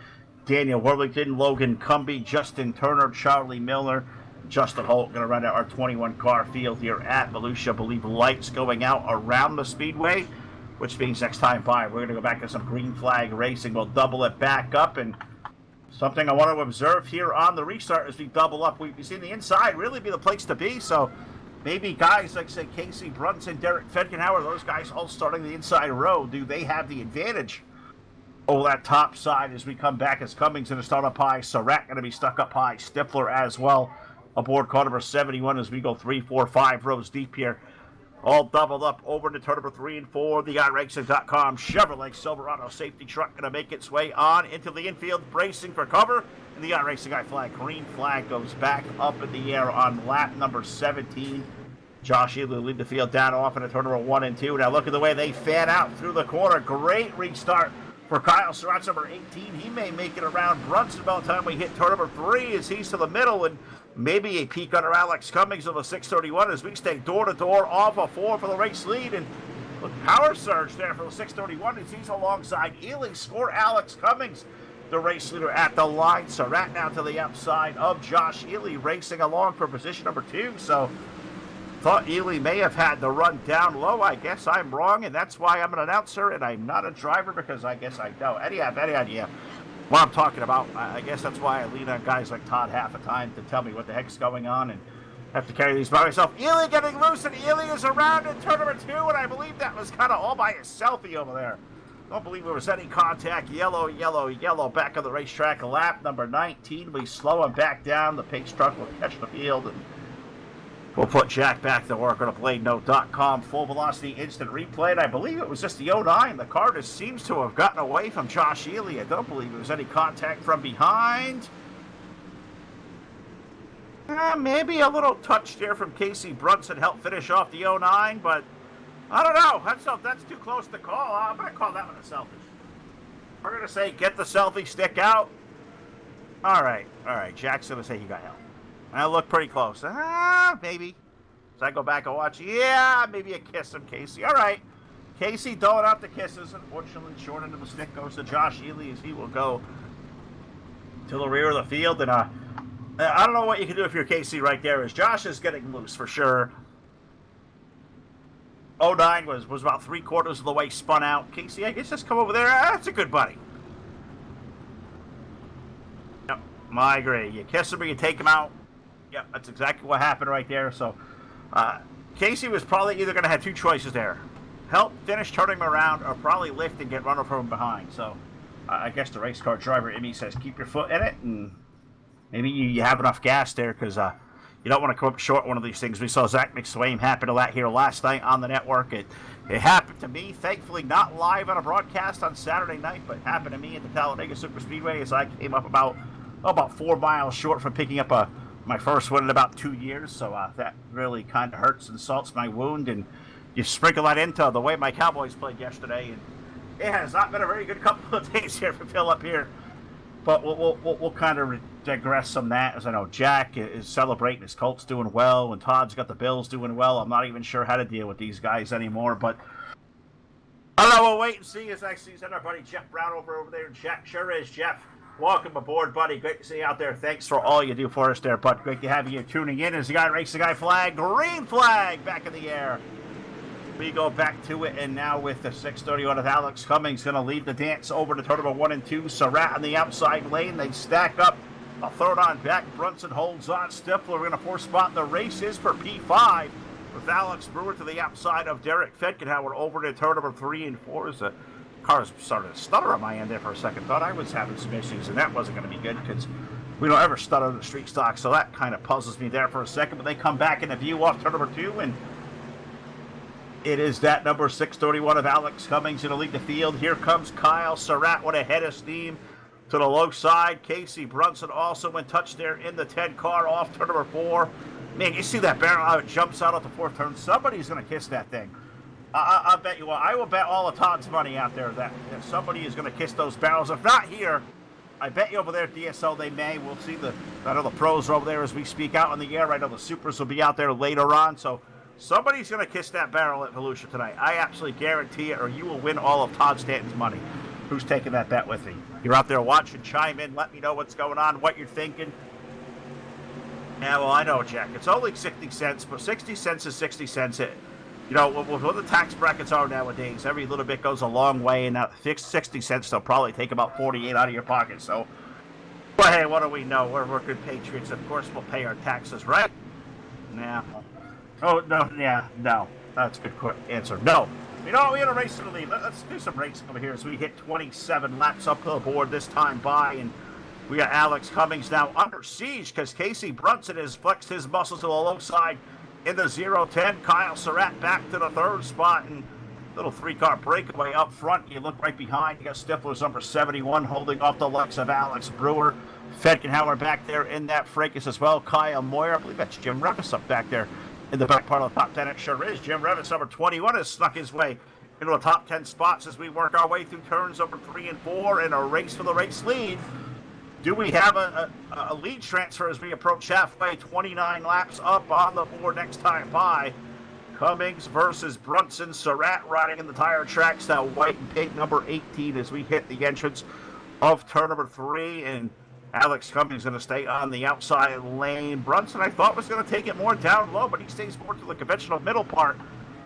Daniel Worthington, Logan Cumby, Justin Turner, Charlie Miller, Justin Holt going to run out our 21-car field here at Volusia. I believe lights going out around the speedway, which means next time by, we're going to go back to some green flag racing. We'll double it back up, and something I want to observe here on the restart as we double up. We've seen the inside really be the place to be, so maybe guys like, say, Casey Brunson, Derek Fedgenhauer, those guys all starting the inside row, do they have the advantage over that top side as we come back as Cummings going to start up high, Surratt going to be stuck up high, Stifler as well aboard car number 71 as we go 3, 4, 5 rows deep here. All doubled up over to turn number 3 and 4. The iRacing.com Chevrolet Silverado safety truck going to make its way on into the infield, bracing for cover. And the iRacing flag, green flag, goes back up in the air on lap number 17. Josh Ely lead the field down off into turn number 1 and 2. Now look at the way they fan out through the corner. Great restart for Kyle Surratt, number 18. He may make it around Brunson by the time we hit turn number 3 as he's to the middle, and maybe a peek under Alex Cummings of the 631 as we stay door-to-door off a 4 for the race lead. And look, power surge there for the 631 as he's alongside Ely. Score Alex Cummings, the race leader at the line. Surratt now to the outside of Josh Ely, racing along for position number 2. So thought Ely may have had the run down low. I guess I'm wrong, and that's why I'm an announcer and I'm not a driver, because I guess I don't have any idea what I'm talking about. I guess that's why I lean on guys like Todd half the time to tell me what the heck's going on and have to carry these by myself. Ely getting loose, and Ely is around in turn number 2, and I believe that was kind of all by his selfie over there. Don't believe there was any contact. Yellow, yellow, yellow back on the racetrack. Lap number 19. We slow him back down. The pace truck will catch the field, and we'll put Jack back to work on a BladeNote.com full velocity instant replay. And I believe it was just the 09. The car just seems to have gotten away from Josh Ely. I don't believe there was any contact from behind. Maybe a little touch there from Casey Brunson helped finish off the 09, but I don't know. That's too close to call. I'm going to call that one a selfie. We're going to say get the selfie stick out. All right. Jack's going to say he got help. I look pretty close. Maybe. As I go back and watch, yeah, maybe a kiss from Casey. All right. Casey doling out the kisses. Unfortunately, short end of the stick goes to Josh Ely as he will go to the rear of the field. And I don't know what you can do if you're Casey right there, as Josh is getting loose for sure. 09 was about 3/4 of the way spun out. Casey, I guess just come over there. That's a good buddy. Yep, I agree. You kiss him or you take him out. Yep, that's exactly what happened right there. So Casey was probably either going to have two choices there. Help finish turning him around, or probably lift and get run over from behind. So I guess the race car driver in me says keep your foot in it, and maybe you have enough gas there, because you don't want to come up short one of these things. We saw Zach McSwain happen to that here last night on the network. It happened to me, thankfully not live on a broadcast on Saturday night, but happened to me at the Talladega Superspeedway as I came up about 4 miles short from picking up my first win in about 2 years. So that really kind of hurts and salts my wound. And you sprinkle that into the way my Cowboys played yesterday, and it has not been a very good couple of days here for Phil up here But we'll kind of digress from that, as I know Jack is celebrating his Colts doing well, and Todd's got the Bills doing well. I'm not even sure how to deal with these guys anymore, but I don't know. We'll wait and see. As I see our buddy Jeff Brown over there. Jack sure is. Jeff, welcome aboard, buddy. Great to see you out there. Thanks for all you do for us there, bud. Great to have you tuning in. As the guy race the guy flag, green flag back in the air. We go back to it, and now with the 6:31 of Alex Cummings going to lead the dance over to turn number 1 and 2. Surratt on the outside lane. They stack up. A third on back. Brunson holds on. Stifler in a 4th spot. The race is for P5 with Alex Brewer to the outside of Derek Fetkenhauer over to turn number 3 and 4. As the cars started to stutter on my end there for a second. Thought I was having some issues, and that wasn't going to be good because we don't ever stutter in the street stock, so that kind of puzzles me there for a second. But they come back into view off turn number 2, and it is that number 6:31 of Alex Cummings going to lead the field. Here comes Kyle Surratt with a head of steam to the low side. Casey Brunson also in touch there in the 10 car off turn number 4. Man, you see that barrel how it jumps out at the 4th turn. Somebody's going to kiss that thing. I'll bet you what. I will bet all of Todd's money out there that if somebody is going to kiss those barrels. If not here, I bet you over there at DSL they may. We'll see I know the pros are over there as we speak out in the air. I know the supers will be out there later on. So somebody's going to kiss that barrel at Volusia tonight. I absolutely guarantee it, or you will win all of Todd Stanton's money. Who's taking that bet with me? You're out there watching, chime in, let me know what's going on, what you're thinking. Yeah, well, I know, Jack. It's only 60 cents, but 60 cents is 60 cents. You know, with what the tax brackets are nowadays, every little bit goes a long way, and that 60 cents, they'll probably take about 48 out of your pocket. So, but hey, what do we know? We're good patriots. Of course, we'll pay our taxes, right? Yeah. Oh, no, yeah, no. That's a good quick answer. No. You know what? We had a race in the lead. Let's do some racing over here as we hit 27 laps up the board this time by, and we got Alex Cummings now under siege because Casey Brunson has flexed his muscles to the low side in the 0-10. Kyle Surratt back to the 3rd spot, and little 3-car breakaway up front. You look right behind. You got Stifler's number 71 holding off the likes of Alex Brewer. Fetkenhauer back there in that fracas as well. Kyle Moyer, I believe that's Jim Revis up back there in the back part of the top 10. It sure is. Jim Revis, number 21, has snuck his way into the top 10 spots as we work our way through turns number 3 and 4 in a race for the race lead. Do we have a lead transfer as we approach halfway? 29 laps up on the board next time by. Cummings versus Brunson. Surratt riding in the tire tracks. Now white and pink number 18 as we hit the entrance of turn number 3. And Alex Cummings going to stay on the outside lane. Brunson, I thought, was going to take it more down low, but he stays more to the conventional middle part.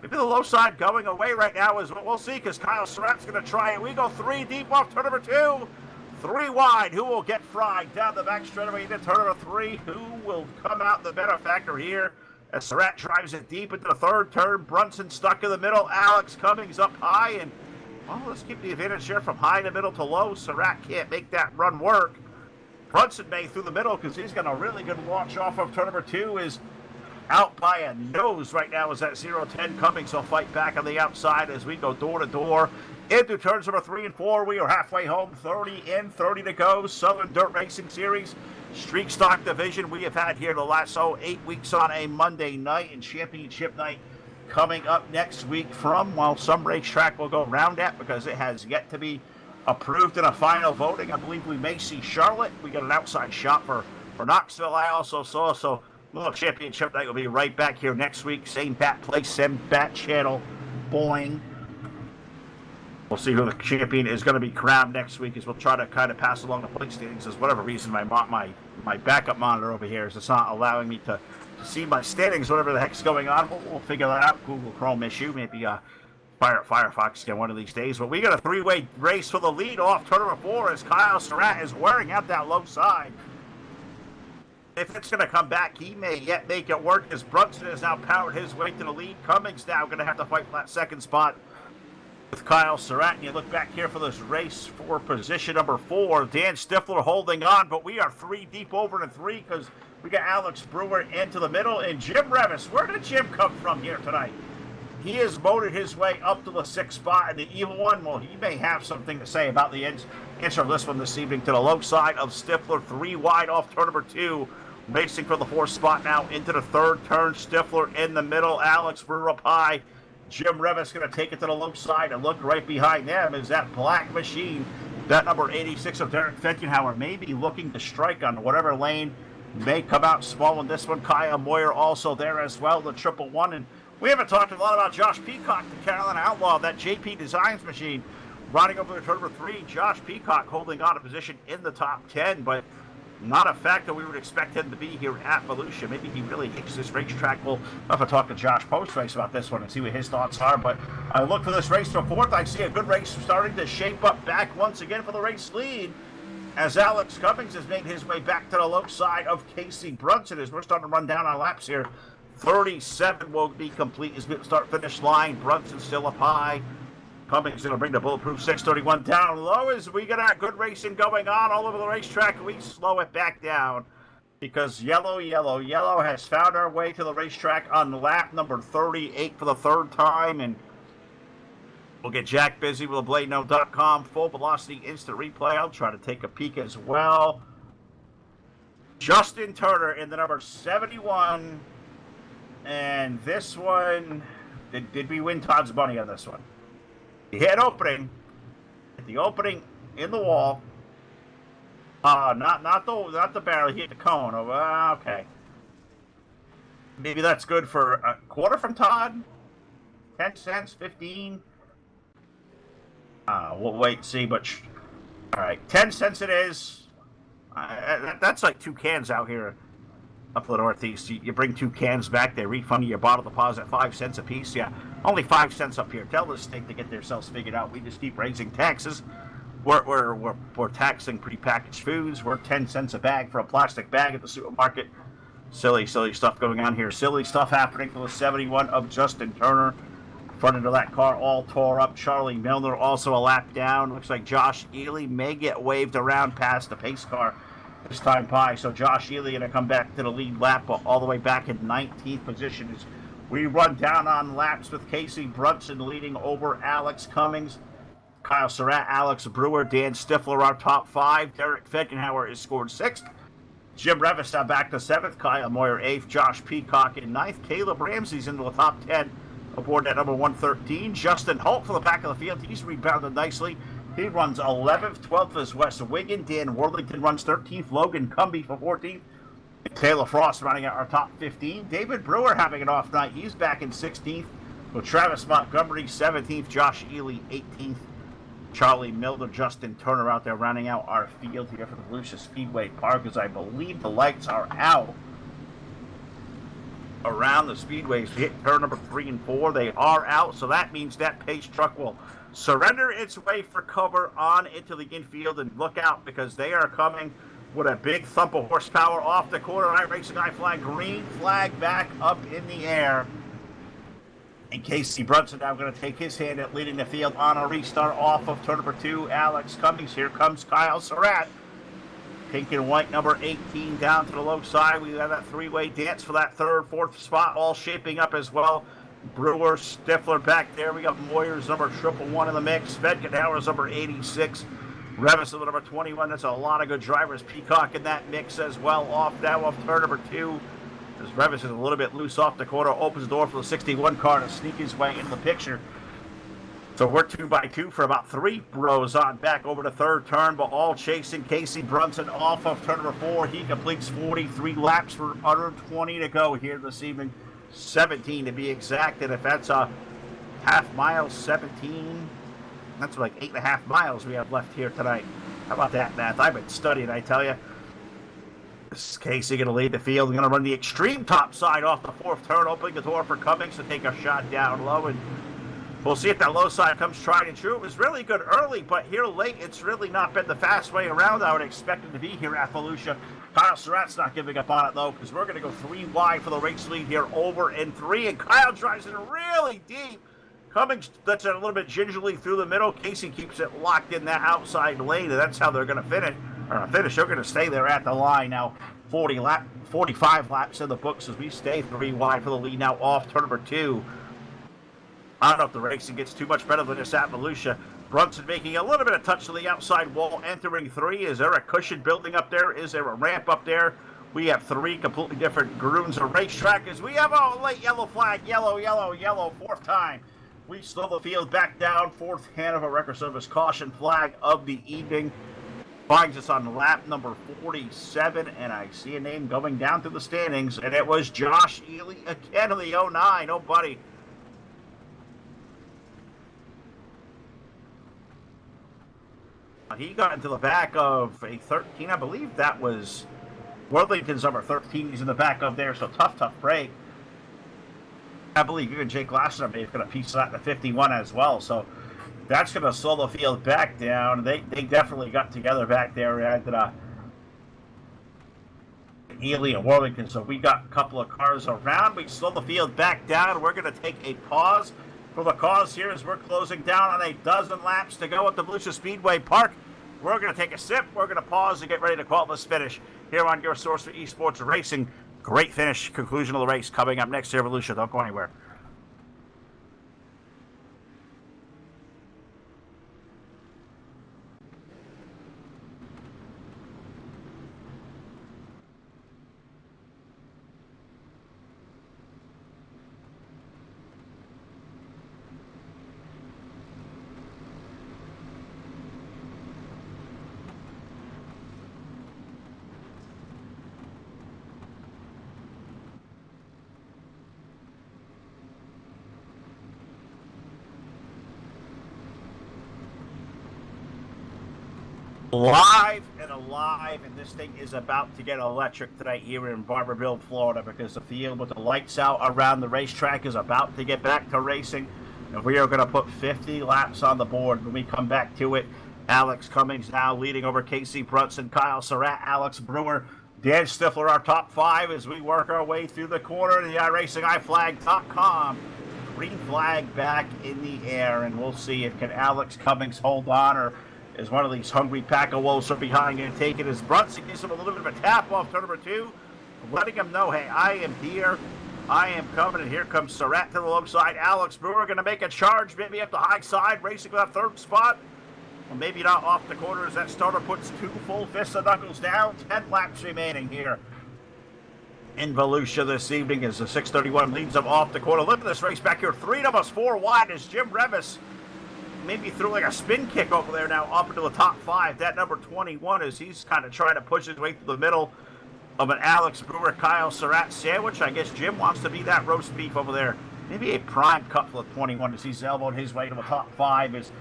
Maybe the low side going away right now is what we'll see, because Kyle Surratt's going to try it. We go 3 deep off turn number 2. 3 wide. Who will get fried down the back straightaway into turn number 3? Who will come out the benefactor here as Surratt drives it deep into the 3rd turn? Brunson stuck in the middle. Alex Cummings up high, and well, let's keep the advantage here from high to middle to low. Surratt can't make that run work. Brunson may through the middle because he's got a really good launch off of turn number 2. Is out by a nose right now as that 0-10 Cummings will fight back on the outside as we go door to door into turns number 3 and 4. We are halfway home, 30 in, 30 to go. Southern Dirt Racing Series Street Stock Division we have had here the last 8 weeks on a Monday night, and championship night coming up next week from, well, some racetrack will go around that because it has yet to be approved in a final voting. I believe we may see Charlotte. We got an outside shot for Knoxville I also saw. So little championship night will be right back here next week. Same bat place, same bat channel. Boing. We'll see who the champion is going to be crowned next week as we'll try to kind of pass along the point standings. As whatever reason my backup monitor over here is it's not allowing me to see my standings, whatever the heck's going on. We'll figure that out. Google Chrome issue. Maybe Firefox again one of these days. But we got a 3-way race for the lead off turn number 4 as Kyle Surratt is wearing out that low side. If it's going to come back, he may yet make it work as Brunson has now powered his way to the lead. Cummings now going to have to fight for that 2nd spot with Kyle Surratt. And you look back here for this race for position number 4. Dan Stifler holding on, but we are 3 deep over to 3 because we got Alex Brewer into the middle and Jim Revis. Where did Jim come from here tonight? He has motored his way up to the 6th spot, and the evil one, well, he may have something to say about the answer of this one this evening to the low side of Stifler, 3 wide off turn number 2, racing for the 4th spot now into the 3rd turn. Stifler in the middle, Alex Brewer up high. Jim Revis going to take it to the low side and look right behind them is that black machine That number 86 of Derek Fenkenhauer may be looking to strike on whatever lane may come out small in this one. Kyle Moyer also there as well, the 111. And we haven't talked a lot about Josh Peacock, the Carolina Outlaw, that JP Designs machine. Running over to turn number 3, Josh Peacock holding on a position in the top 10, but not a fact that we would expect him to be here at Volusia. Maybe he really hates this racetrack. We'll have to talk to Josh post-race about this one and see what his thoughts are. But I look for this race to fourth. I see a good race starting to shape up back once again for the race lead, as Alex Cummings has made his way back to the low side of Casey Brunson as we're starting to run down our laps here. 37 will be complete as we start finish line. Brunson still up high. Cummings going to bring the bulletproof 631 down low as we get our good racing going on all over the racetrack. We slow it back down because yellow has found our way to the racetrack on lap number 38 for the third time. And we'll get Jack busy with BladeNote.com full velocity instant replay. I'll try to take a peek as well. Justin Turner in the number 71. And this one, did we win Todd's money on this one? He hit opening, the opening in the wall. Not the barrel. He hit the cone. Okay. Maybe that's good for a quarter from Todd. 10 cents, 15. We'll wait and see. But all right, 10 cents it is. That's like 2 cans out here up the Northeast. You bring 2 cans back, they refund you your bottle deposit, 5 cents a piece. Yeah, only 5 cents up here. Tell the state to get themselves figured out. We just keep raising taxes. We're taxing prepackaged foods. We're 10 cents a bag for a plastic bag at the supermarket. Silly stuff going on here. Silly stuff happening for the 71 of Justin Turner. Front end of that car all tore up. Charlie Milner also a lap down. Looks like Josh Ely may get waved around past the pace car this time by. So Josh Ely going to come back to the lead lap all the way back in 19th position as we run down on laps with Casey Brunson leading over Alex Cummings, Kyle Surratt, Alex Brewer, Dan Stifler our top 5. Derek Fenkenhauer is scored 6th. Jim Revis now back to 7th. Kyle Moyer 8th. Josh Peacock in 9th. Caleb Ramsey's into the top 10 aboard that number 113. Justin Holt from the back of the field. He's rebounded nicely. He runs 11th. 12th is Wes Wiggin. Dan Worthington runs 13th. Logan Cumby for 14th. Taylor Frost running at our top 15. David Brewer having an off night. He's back in 16th. With Travis Montgomery 17th. Josh Ely 18th. Charlie Milner, Justin Turner out there rounding out our field here for the Volusia Speedway Park, as I believe the lights are out around the speedways. Hit turn number 3 and 4. They are out, so that means that pace truck will surrender its way for cover on into the infield. And look out, because they are coming with a big thump of horsepower off the corner. iRacing I flag, green flag back up in the air. And Casey Brunson now going to take his hand at leading the field on a restart off of turn number 2, Alex Cummings. Here comes Kyle Surratt. Pink and white, number 18 down to the low side. We have that three-way dance for that 3rd, 4th spot, all shaping up as well. Brewer, Stifler back there. We got Moyer's number 111 in the mix. Fenkenhauer's number 86. Revis the number 21. That's a lot of good drivers. Peacock in that mix as well. Off turn number 2. As Revis is a little bit loose off the corner, opens the door for the 61 car to sneak his way into the picture. So we're 2 by 2 for about 3 rows on back over the 3rd turn, but all chasing Casey Brunson off of turn number 4. He completes 43 laps for under 20 to go here this evening. 17 to be exact, and if that's a half mile, 17, that's like 8.5 miles we have left here tonight. How about that math? I've been studying, I tell you. This is Casey going to lead the field. We're going to run the extreme top side off the 4th turn, opening the door for Cummings to take a shot down low. And we'll see if that low side comes tried and true. It was really good early, but here late, it's really not been the fast way around I would expect it to be here at Volusia. Kyle Surratt's not giving up on it, though, because we're going to go 3 wide for the race lead here, over in 3. And Kyle drives it really deep. Cummings lets it a little bit gingerly through the middle. Casey keeps it locked in that outside lane, and that's how they're going to finish. They're going to stay there at the line now. 45 laps in the books as we stay 3 wide for the lead now off turn number 2. I don't know if the racing gets too much better than this at Volusia. Brunson making a little bit of touch to the outside wall, entering 3. Is there a cushion building up there? Is there a ramp up there? We have 3 completely different grooves of racetrack as we have a late yellow flag. Yellow, 4th time. We slow the field back down. Fourth Hanover Record Service caution flag of the evening. Finds us on lap number 47, and I see a name going down through the standings, and it was Josh Ely again of the 09. Oh, buddy. He got into the back of a 13. I believe that was Worthington's number 13. He's in the back of there, so tough break. I believe even Jake Lassiter may have got a piece of that in the 51 as well. So that's going to slow the field back down. They definitely got together back there at Ely and Worthington. So we got a couple of cars around. We slow the field back down. We're going to take a pause for the cause here as we're closing down on a dozen laps to go at the Volusia Speedway Park. We're going to take a sip. We're going to pause and get ready to call this finish here on your source for esports racing. Great finish, conclusion of the race coming up next here, Volusia. Don't go anywhere. Live and alive, and this thing is about to get electric tonight here in Barberville, Florida, because the field with the lights out around the racetrack is about to get back to racing, and we are going to put 50 laps on the board when we come back to it. Alex Cummings now leading over Casey Brunson, Kyle Surratt, Alex Brewer, Dan Stifler, our top five as we work our way through the corner of the iRacingIFlag.com. Green flag back in the air, and we'll see if can Alex Cummings hold on, or is one of these hungry pack of wolves from behind and take it as Brunson gives him a little bit of a tap off turn number 2, letting him know, hey, I am here, I am coming, and here comes Surratt to the low side. Alex Brewer going to make a charge, maybe up the high side, racing for that third spot. Well, maybe not off the corner as that starter puts 2 full fists of knuckles down. 10 laps remaining here in Volusia this evening as the 631 leads them off the corner. Look at this race back here. 3 of us 4 wide as Jim Revis maybe threw like a spin kick over there now up into the top 5. That number 21 as he's kind of trying to push his way through the middle of an Alex Brewer, Kyle Surratt sandwich. I guess Jim wants to be that roast beef over there. Maybe a prime cut for the 21 as he's elbowed his way to the top 5.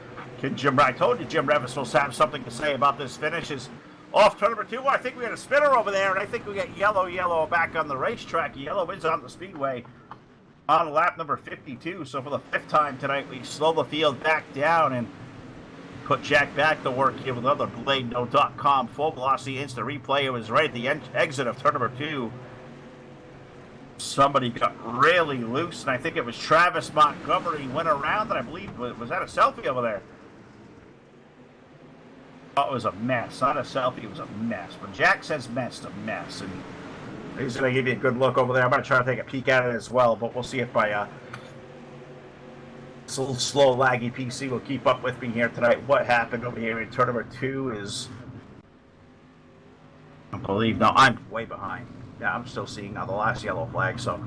I told you Jim Revis will have something to say about this finish. Is off turn number 2. I think we had a spinner over there, and I think we got yellow back on the racetrack. Yellow is on the speedway on lap number 52. So for the 5th time tonight, we slow the field back down and put Jack back to work here with another BladeNo.com full velocity instant replay. It was right at the exit of turn number 2. Somebody got really loose, and I think it was Travis Montgomery went around, and I believe, was that a selfie over there? Oh, it was a mess. Not a selfie, it was a mess. When Jack says mess, it's a mess. And he's going to give you a good look over there. I'm going to try to take a peek at it as well, but we'll see if my it's a little slow, laggy PC will keep up with me here tonight. What happened over here in turn number 2 is, I believe, no, I'm way behind. Yeah, I'm still seeing the last yellow flag, so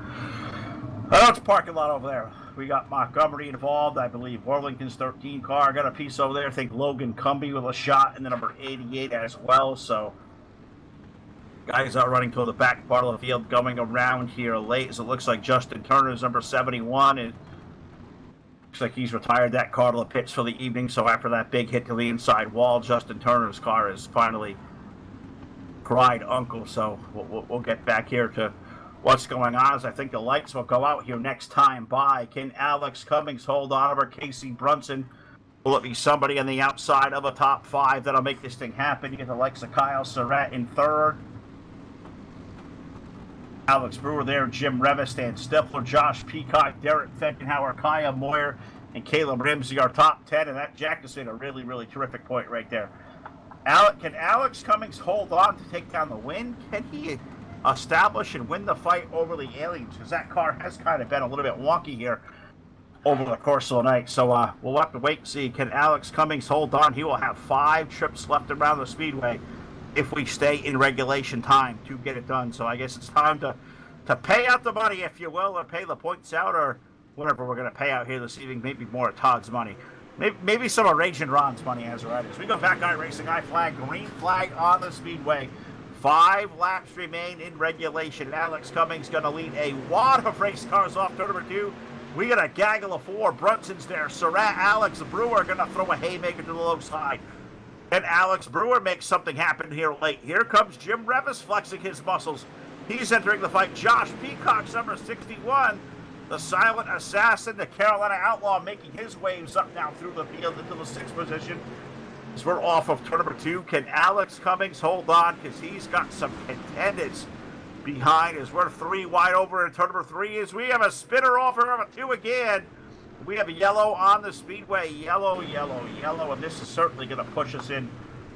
that's parking lot over there. We got Montgomery involved. I believe Worthington's 13 car got a piece over there. I think Logan Cumby with a shot, and the number 88 as well. So guys are running to the back part of the field, going around here late, as it looks like Justin Turner's number 71. It looks like he's retired that car to the pits for the evening. So after that big hit to the inside wall, Justin Turner's car is finally cried uncle. So we'll get back here to what's going on, as I think the lights will go out here next time by. Can Alex Cummings hold on over Casey Brunson? Will it be somebody on the outside of a top 5 that'll make this thing happen? You get the likes of Kyle Surratt in 3rd. Alex Brewer there, Jim Revis, Dan Stifler, Josh Peacock, Derek Fenkenhauer, Kaya Moyer, and Caleb Rimsey are top 10. And that Jack just made a really, really terrific point right there. Can Alex Cummings hold on to take down the win? Can he establish and win the fight over the aliens? Because that car has kind of been a little bit wonky here over the course of the night. So we'll have to wait and see. Can Alex Cummings hold on? He will have 5 trips left around the speedway if we stay in regulation time to get it done. So I guess it's time to pay out the money, if you will, or pay the points out, or whatever we're going to pay out here this evening, maybe more of Todd's money. Maybe some of Rage and Ron's money as riders. We go back iRacing, flag, green flag on the speedway. 5 laps remain in regulation. Alex Cummings going to lead a wad of race cars off turn number 2. We got a gaggle of 4. Brunson's there. Surratt, Alex Brewer going to throw a haymaker to the low side. And Alex Brewer makes something happen here late. Here comes Jim Revis flexing his muscles. He's entering the fight. Josh Peacock's number 61. The silent assassin, the Carolina Outlaw, making his waves up now through the field into the 6th position. As we're off of turn number 2, can Alex Cummings hold on? Because he's got some contenders behind as we're 3 wide over in turn number 3 as we have a spinner off turn number 2 again. We have a yellow on the speedway. Yellow, yellow, yellow. And this is certainly going to push us in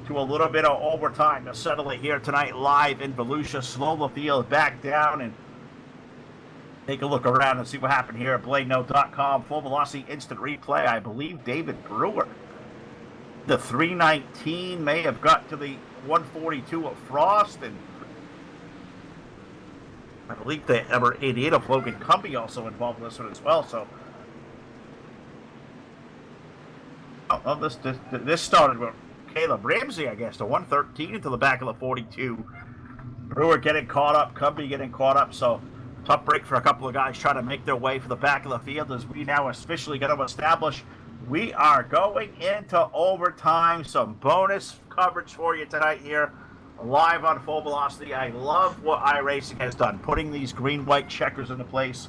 to a little bit of overtime to settle it here tonight live in Volusia. Slow the field back down and take a look around and see what happened here at BladeNote.com. Full velocity instant replay. I believe David Brewer, the 319, may have got to the 142 of Frost, and I believe the number 88 of Logan Cumbie also involved in this one as well. So, this started with Caleb Ramsey, I guess, the 113 into the back of the 42. Brewer getting caught up, Cumbie getting caught up. So, tough break for a couple of guys trying to make their way for the back of the field as we now officially got to establish we are going into overtime. Some bonus coverage for you tonight here, live on Full Velocity. I love what iRacing has done, putting these green-white checkers into place.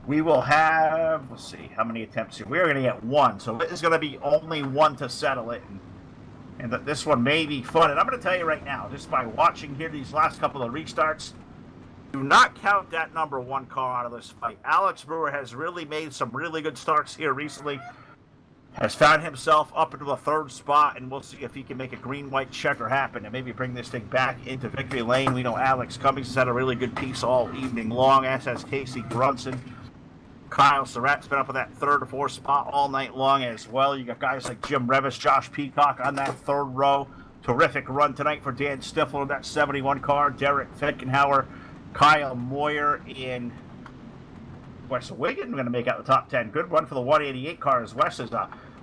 We will have, let's see, how many attempts here? We're going to get 1, so it is going to be only 1 to settle it. And that this one may be fun. And I'm going to tell you right now, just by watching here these last couple of restarts, do not count that number 1 car out of this fight. Alex Brewer has really made some really good starts here recently. Has found himself up into the 3rd spot, and we'll see if he can make a green-white checker happen and maybe bring this thing back into victory lane. We know Alex Cummings has had a really good piece all evening long, as has Casey Brunson. Kyle Surratt's been up in that 3rd or 4th spot all night long as well. You got guys like Jim Revis, Josh Peacock on that 3rd row. Terrific run tonight for Dan Stifler in that 71 car. Derek Fetkenhauer, Kyle Moyer, and Wes Wiggin going to make out the top 10. Good run for the 188 car as Wes has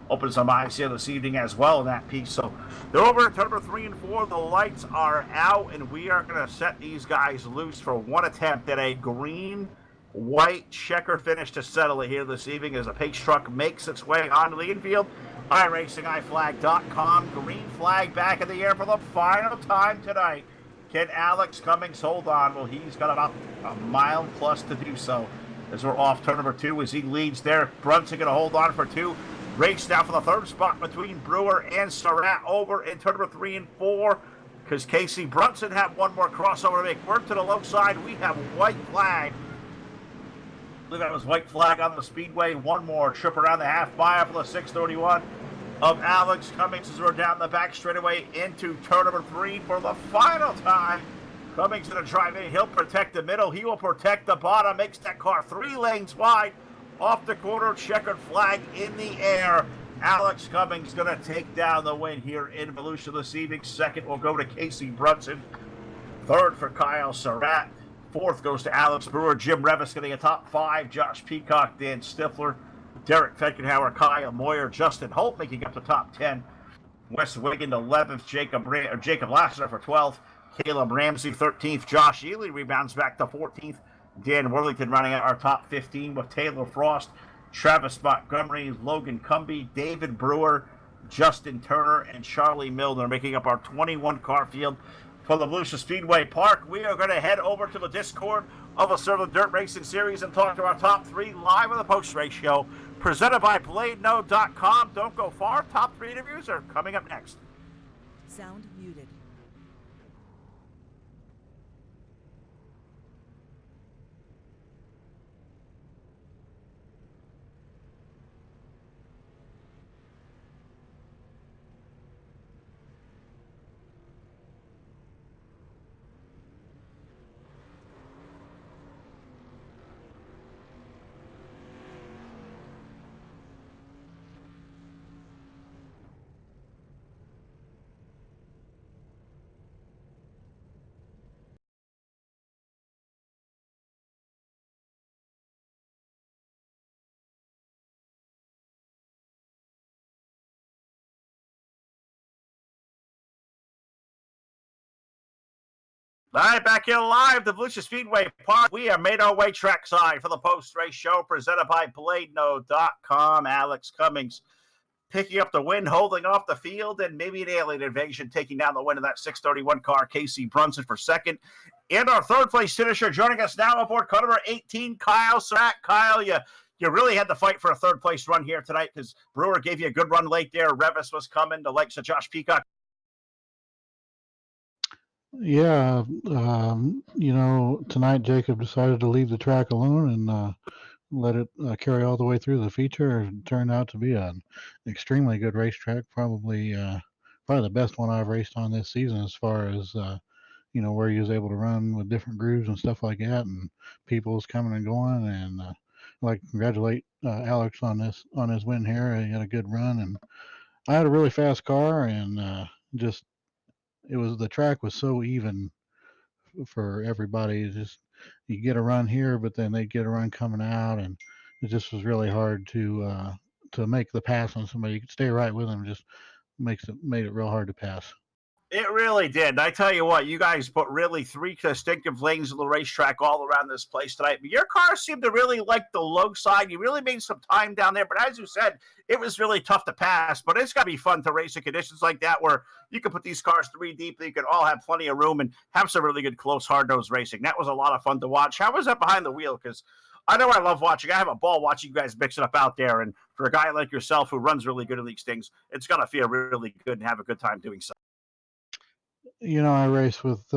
opened some eyes here this evening as well in that piece. So they're over at turn number 3 and 4. The lights are out, and we are going to set these guys loose for 1 attempt at a green-white checker finish to settle it here this evening as a pace truck makes its way onto the infield. iRacingIFlag.com. Green flag back in the air for the final time tonight. Can Alex Cummings hold on? Well, he's got about a mile plus to do so as we're off turn number 2 as he leads there. Brunson going to hold on for 2. Race now for the 3rd spot between Brewer and Surratt over in turn number 3 and 4 because Casey Brunson had 1 more crossover to make. We're to the low side. We have white flag. I believe that was white flag on the speedway. 1 more trip around the half mile for the 631 of Alex Cummings as we're down the back straightaway into turn number 3 for the final time. Cummings going to drive in. He'll protect the middle. He will protect the bottom. Makes that car 3 lanes wide. Off the corner, checkered flag in the air. Alex Cummings going to take down the win here in Volusia this evening. 2nd will go to Casey Brunson. 3rd for Kyle Surratt. 4th goes to Alex Brewer. Jim Revis getting a top 5. Josh Peacock, Dan Stifler, Derek Fetkenhauer, Kyle Moyer, Justin Holt making up the top 10. Wes Wiggin 11th, Jacob Lassiter for 12th. Caleb Ramsey 13th. Josh Ely rebounds back to 14th. Dan Worthington running out our top 15 with Taylor Frost, Travis Montgomery, Logan Cumbie, David Brewer, Justin Turner, and Charlie Milner making up our 21 car field for the Volusia Speedway Park. We are going to head over to the Discord of the Serve Dirt Racing Series and talk to our top 3 live on the post-race show presented by BladeNote.com. Don't go far. Top 3 interviews are coming up next. Sound muted. All right, back here live, the Volusia Speedway Park. We have made our way trackside for the post-race show presented by BladeNo.com. Alex Cummings picking up the win, holding off the field, and maybe an alien invasion taking down the win of that 631 car, Casey Brunson for second. And our third-place finisher joining us now aboard car number 18, Kyle Surratt. Kyle, you really had to fight for a third-place run here tonight because Brewer gave you a good run late there. Revis was coming, the likes of Josh Peacock. Yeah, tonight Jacob decided to leave the track alone and let it carry all the way through the feature. It turned out to be an extremely good racetrack, probably the best one I've raced on this season as far as where he was able to run with different grooves and stuff like that, and people was coming and going. And I'd like to congratulate Alex on his win here. He had a good run, and I had a really fast car, and the track was so even for everybody. Just you get a run here, but then they get a run coming out, and it just was really hard to make the pass on somebody. You could stay right with them, just made it real hard to pass. It really did. And I tell you what, you guys put really three distinctive lanes of the racetrack all around this place tonight. But your car seemed to really like the low side. You really made some time down there. But as you said, it was really tough to pass. But it's got to be fun to race in conditions like that where you can put these cars three deep. You can all have plenty of room and have some really good, close, hard-nosed racing. That was a lot of fun to watch. How was that behind the wheel? Because I know I love watching. I have a ball watching you guys mix it up out there. And for a guy like yourself who runs really good at these things, it's going to feel really good and have a good time doing so. I race with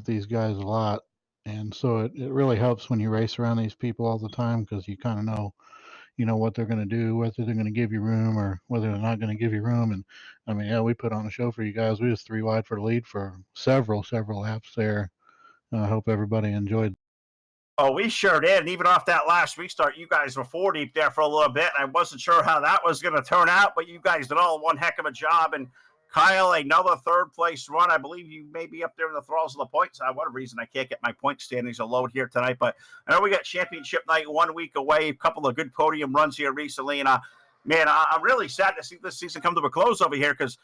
these guys a lot, and so it really helps when you race around these people all the time because you kind of know what they're going to do, whether they're going to give you room or whether they're not going to give you room. And I mean, yeah, we put on a show for you guys. We was 3 wide for the lead for several laps there. I hope everybody enjoyed. Oh, we sure did. And even off that last restart, you guys were 4 deep there for a little bit. I wasn't sure how that was going to turn out, but you guys did all one heck of a job. And Kyle, another third place run. I believe you may be up there in the thralls of the points. For whatever reason, I can't get my point standings load here tonight. But I know we got championship night 1 week away. A couple of good podium runs here recently. And, man, I'm really sad to see this season come to a close over here because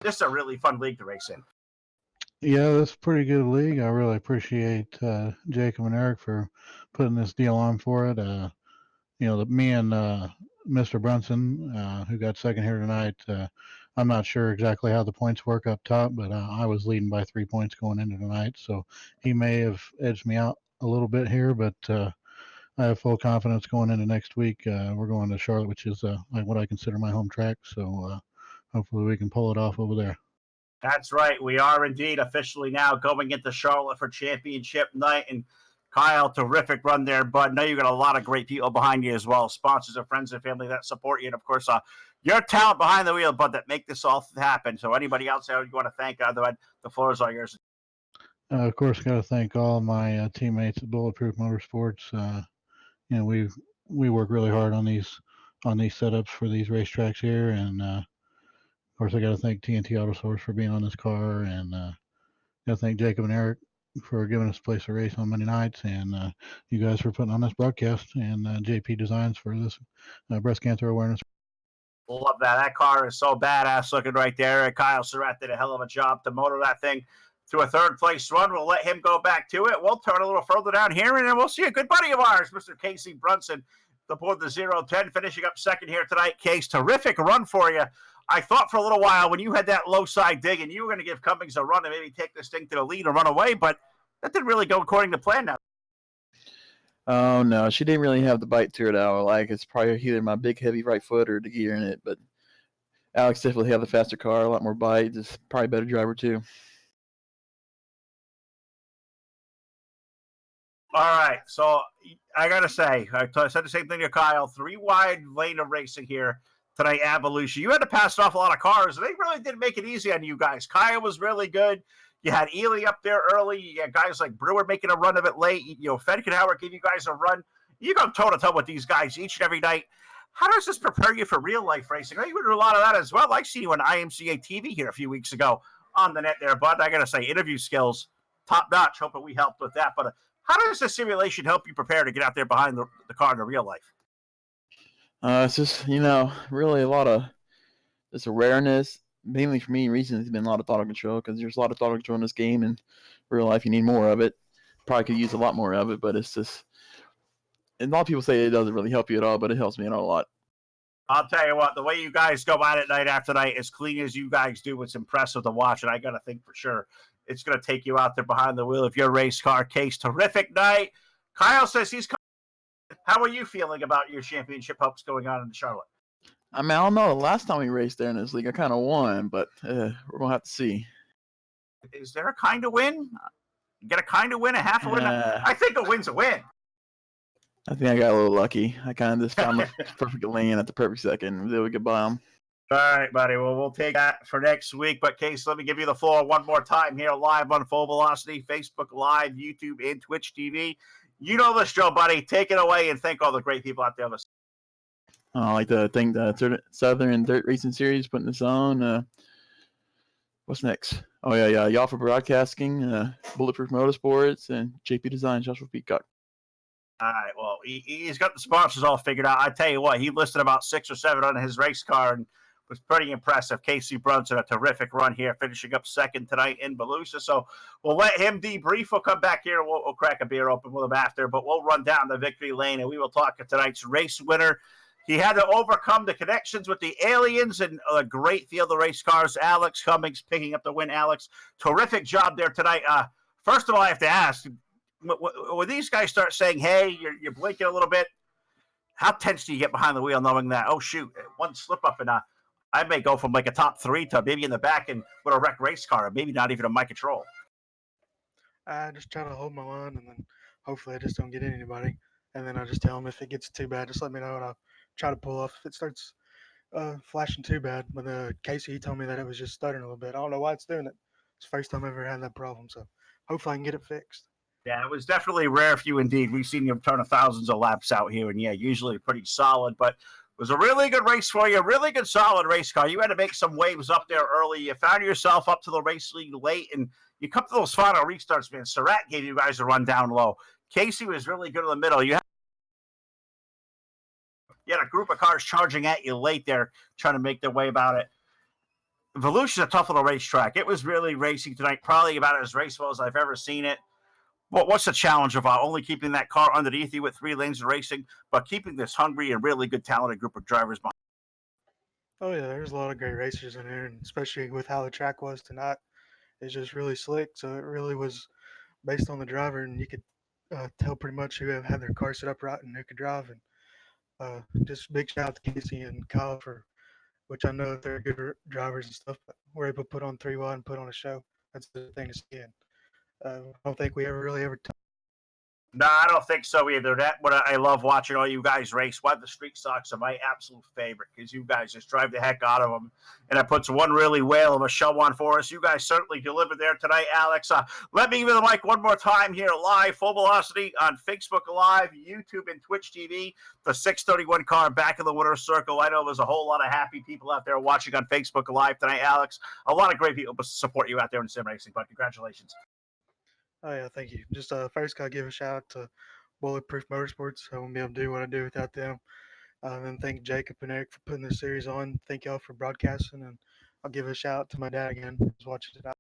this is a really fun league to race in. Yeah, that's a pretty good league. I really appreciate Jacob and Eric for putting this deal on for it. Me and Mr. Brunson, who got second here tonight, I'm not sure exactly how the points work up top, but I was leading by 3 points going into tonight, so he may have edged me out a little bit here, but I have full confidence going into next week. We're going to Charlotte, which is like what I consider my home track, so hopefully we can pull it off over there. That's right. We are indeed officially now going into Charlotte for championship night. And Kyle, terrific run there, bud. Know you got a lot of great people behind you as well, sponsors and friends and family that support you. And, of course, your talent behind the wheel, bud, that make this all happen. So anybody else there you want to thank, the floor is all yours. Of course, got to thank all my teammates at Bulletproof Motorsports. We work really hard on these setups for these racetracks here, and of course, I got to thank TNT Auto Source for being on this car, and got to thank Jacob and Eric for giving us a place to race on Monday nights, and you guys for putting on this broadcast, and JP Designs for this breast cancer awareness. Love that. That car is so badass looking right there. Kyle Surratt did a hell of a job to motor that thing to a third place run. We'll let him go back to it. We'll turn a little further down here, and then we'll see a good buddy of ours, Mr. Casey Brunson, aboard the 0-10, finishing up second here tonight. Case, terrific run for you. I thought for a little while when you had that low side dig and you were going to give Cummings a run and maybe take this thing to the lead and run away, but that didn't really go according to plan now. Oh, no, she didn't really have the bite to her that I like. It's probably either my big, heavy right foot or the gear in it, but Alex definitely had the faster car, a lot more bite, just probably a better driver too. All right, so I got to say, I said the same thing to Kyle, 3 wide lane of racing here tonight at Volusia. You had to pass off a lot of cars, and they really didn't make it easy on you guys. Kyle was really good. You had Ely up there early. You had guys like Brewer making a run of it late. Fedkenhauer gave you guys a run. You go toe-to-toe with these guys each and every night. How does this prepare you for real-life racing? I know you do a lot of that as well. I see you on IMCA TV here a few weeks ago on the net there, bud. I got to say, interview skills, top-notch. Hoping we helped with that. But how does the simulation help you prepare to get out there behind the car in the real life? It's just, really a lot of this awareness mainly for me, reasons has been a lot of throttle control because there's a lot of throttle control in this game, and real life you need more of it. Probably could use a lot more of it, but it's just. And a lot of people say it doesn't really help you at all, but it helps me out a lot. I'll tell you what, the way you guys go at it night after night, as clean as you guys do, it's impressive to watch. And I got to think for sure it's going to take you out there behind the wheel of your race car. Case, terrific night. Kyle says he's coming. How are you feeling about your championship hopes going on in Charlotte? I mean, I don't know. The last time we raced there in this league, I kind of won, but we're going to have to see. Is there a kind of win? You get a kind of win, a half a win? I think a win's a win. I think I got a little lucky. I kind of just found the perfect lane at the perfect second. And was able to get by them. All right, buddy. Well, we'll take that for next week. But, Case, let me give you the floor one more time here live on Full Velocity, Facebook Live, YouTube, and Twitch TV. You know this, Joe, buddy. Take it away and thank all the great people out there listening. I'd like to thank the Southern Dirt Racing Series putting this on. What's next? Oh, yeah. Y'all for broadcasting, Bulletproof Motorsports, and JP Design, Joshua Peacock. All right, well, he's got the sponsors all figured out. I tell you what, he listed about 6 or 7 on his race car and was pretty impressive. Casey Brunson, a terrific run here, finishing up second tonight in Volusia. So we'll let him debrief. We'll come back here and we'll crack a beer open with him after, but we'll run down the victory lane and we will talk to tonight's race winner. He had to overcome the connections with the aliens and a great field of race cars. Alex Cummings picking up the win. Alex, terrific job there tonight. First of all, I have to ask, when these guys start saying, hey, you're blinking a little bit, how tense do you get behind the wheel knowing that, oh, shoot, one slip up and I may go from like a top 3 to maybe in the back and with a wrecked race car, and maybe not even in my control? I just try to hold my line, and then hopefully I just don't get anybody. And then I just tell them if it gets too bad, just let me know, and I'll try to pull off if it starts flashing too bad. But Casey, he told me that it was just stuttering a little bit. I don't know why it's doing it. It's the first time I've ever had that problem, so hopefully I can get it fixed. Yeah, it was definitely rare for you indeed. We've seen you turn thousands of laps out here, and yeah, usually pretty solid, but it was a really good race for you, a really good solid race car. You had to make some waves up there early. You found yourself up to the race lead late, and you come to those final restarts, man. Surratt gave you guys a run down low. Casey was really good in the middle. You had a group of cars charging at you late there, trying to make their way about it. Volusia's a tough little racetrack. It was really racing tonight, probably about as raceful as I've ever seen it. What's the challenge of only keeping that car underneath you with 3 lanes of racing, but keeping this hungry and really good talented group of drivers behind? Oh, yeah, there's a lot of great racers in there, and especially with how the track was tonight. It's just really slick, so it really was based on the driver, and you could tell pretty much who had their car set up right and who could drive. And just big shout out to Casey and Kyle which I know they're good drivers and stuff, but we're able to put on 3 wide and put on a show. That's the thing to see. And I don't think we ever. No, I don't think so either. That's what I love watching all you guys race. Why the street stocks are my absolute favorite, because you guys just drive the heck out of them. And it puts one really whale of a show on for us. You guys certainly delivered there tonight, Alex. Let me give you the mic one more time here live, Full Velocity on Facebook Live, YouTube, and Twitch TV. The 631 car back in the winner's circle. I know there's a whole lot of happy people out there watching on Facebook Live tonight, Alex. A lot of great people support you out there in sim racing, but congratulations. Oh, yeah, thank you. Just first, got to give a shout out to Bulletproof Motorsports. I wouldn't be able to do what I do without them. And then thank Jacob and Eric for putting this series on. Thank y'all for broadcasting. And I'll give a shout out to my dad again who's watching tonight.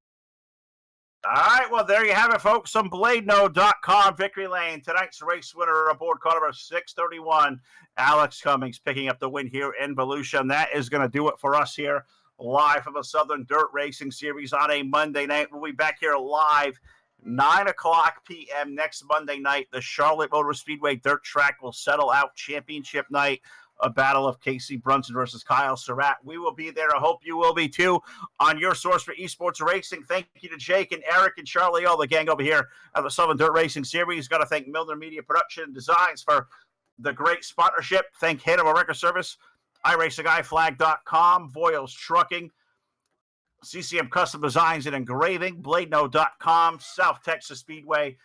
All right, well, there you have it, folks. Some BladeNo.com victory lane. Tonight's race winner aboard car number 631, Alex Cummings, picking up the win here in Volusia. And that is going to do it for us here live from the Southern Dirt Racing Series on a Monday night. We'll be back here live 9:00 p.m. next Monday night. The Charlotte Motor Speedway dirt track will settle out championship night, a battle of Casey Brunson versus Kyle Surratt. We will be there. I hope you will be too on your source for esports racing. Thank you to Jake and Eric and Charlie, all the gang over here at the Southern Dirt Racing Series. Got to thank Milner Media Production and Designs for the great sponsorship. Thank Hanover Record Service, iRacingIFlag.com, Voiles Trucking, CCM Custom Designs and Engraving, BladeNo.com, South Texas Speedway,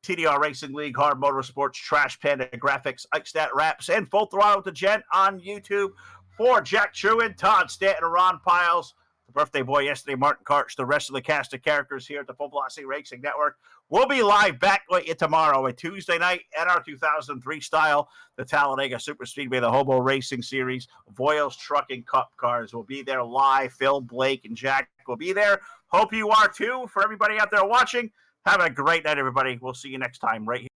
TDR Racing League, Hard Motorsports, Trash Panda Graphics, Eichstadt Wraps, and Full Throttle with the Gent on YouTube. For Jack Truin, Todd Stanton, and Ron Piles, the birthday boy yesterday, Martin Karch, the rest of the cast of characters here at the Full Velocity Racing Network. We'll be live back with you tomorrow, a Tuesday night at our 2003 style, the Talladega Super Speedway, the Hobo Racing Series, Voiles Trucking Cup Cars will be there live. Phil, Blake, and Jack will be there. Hope you are too. For everybody out there watching, have a great night, everybody. We'll see you next time right here.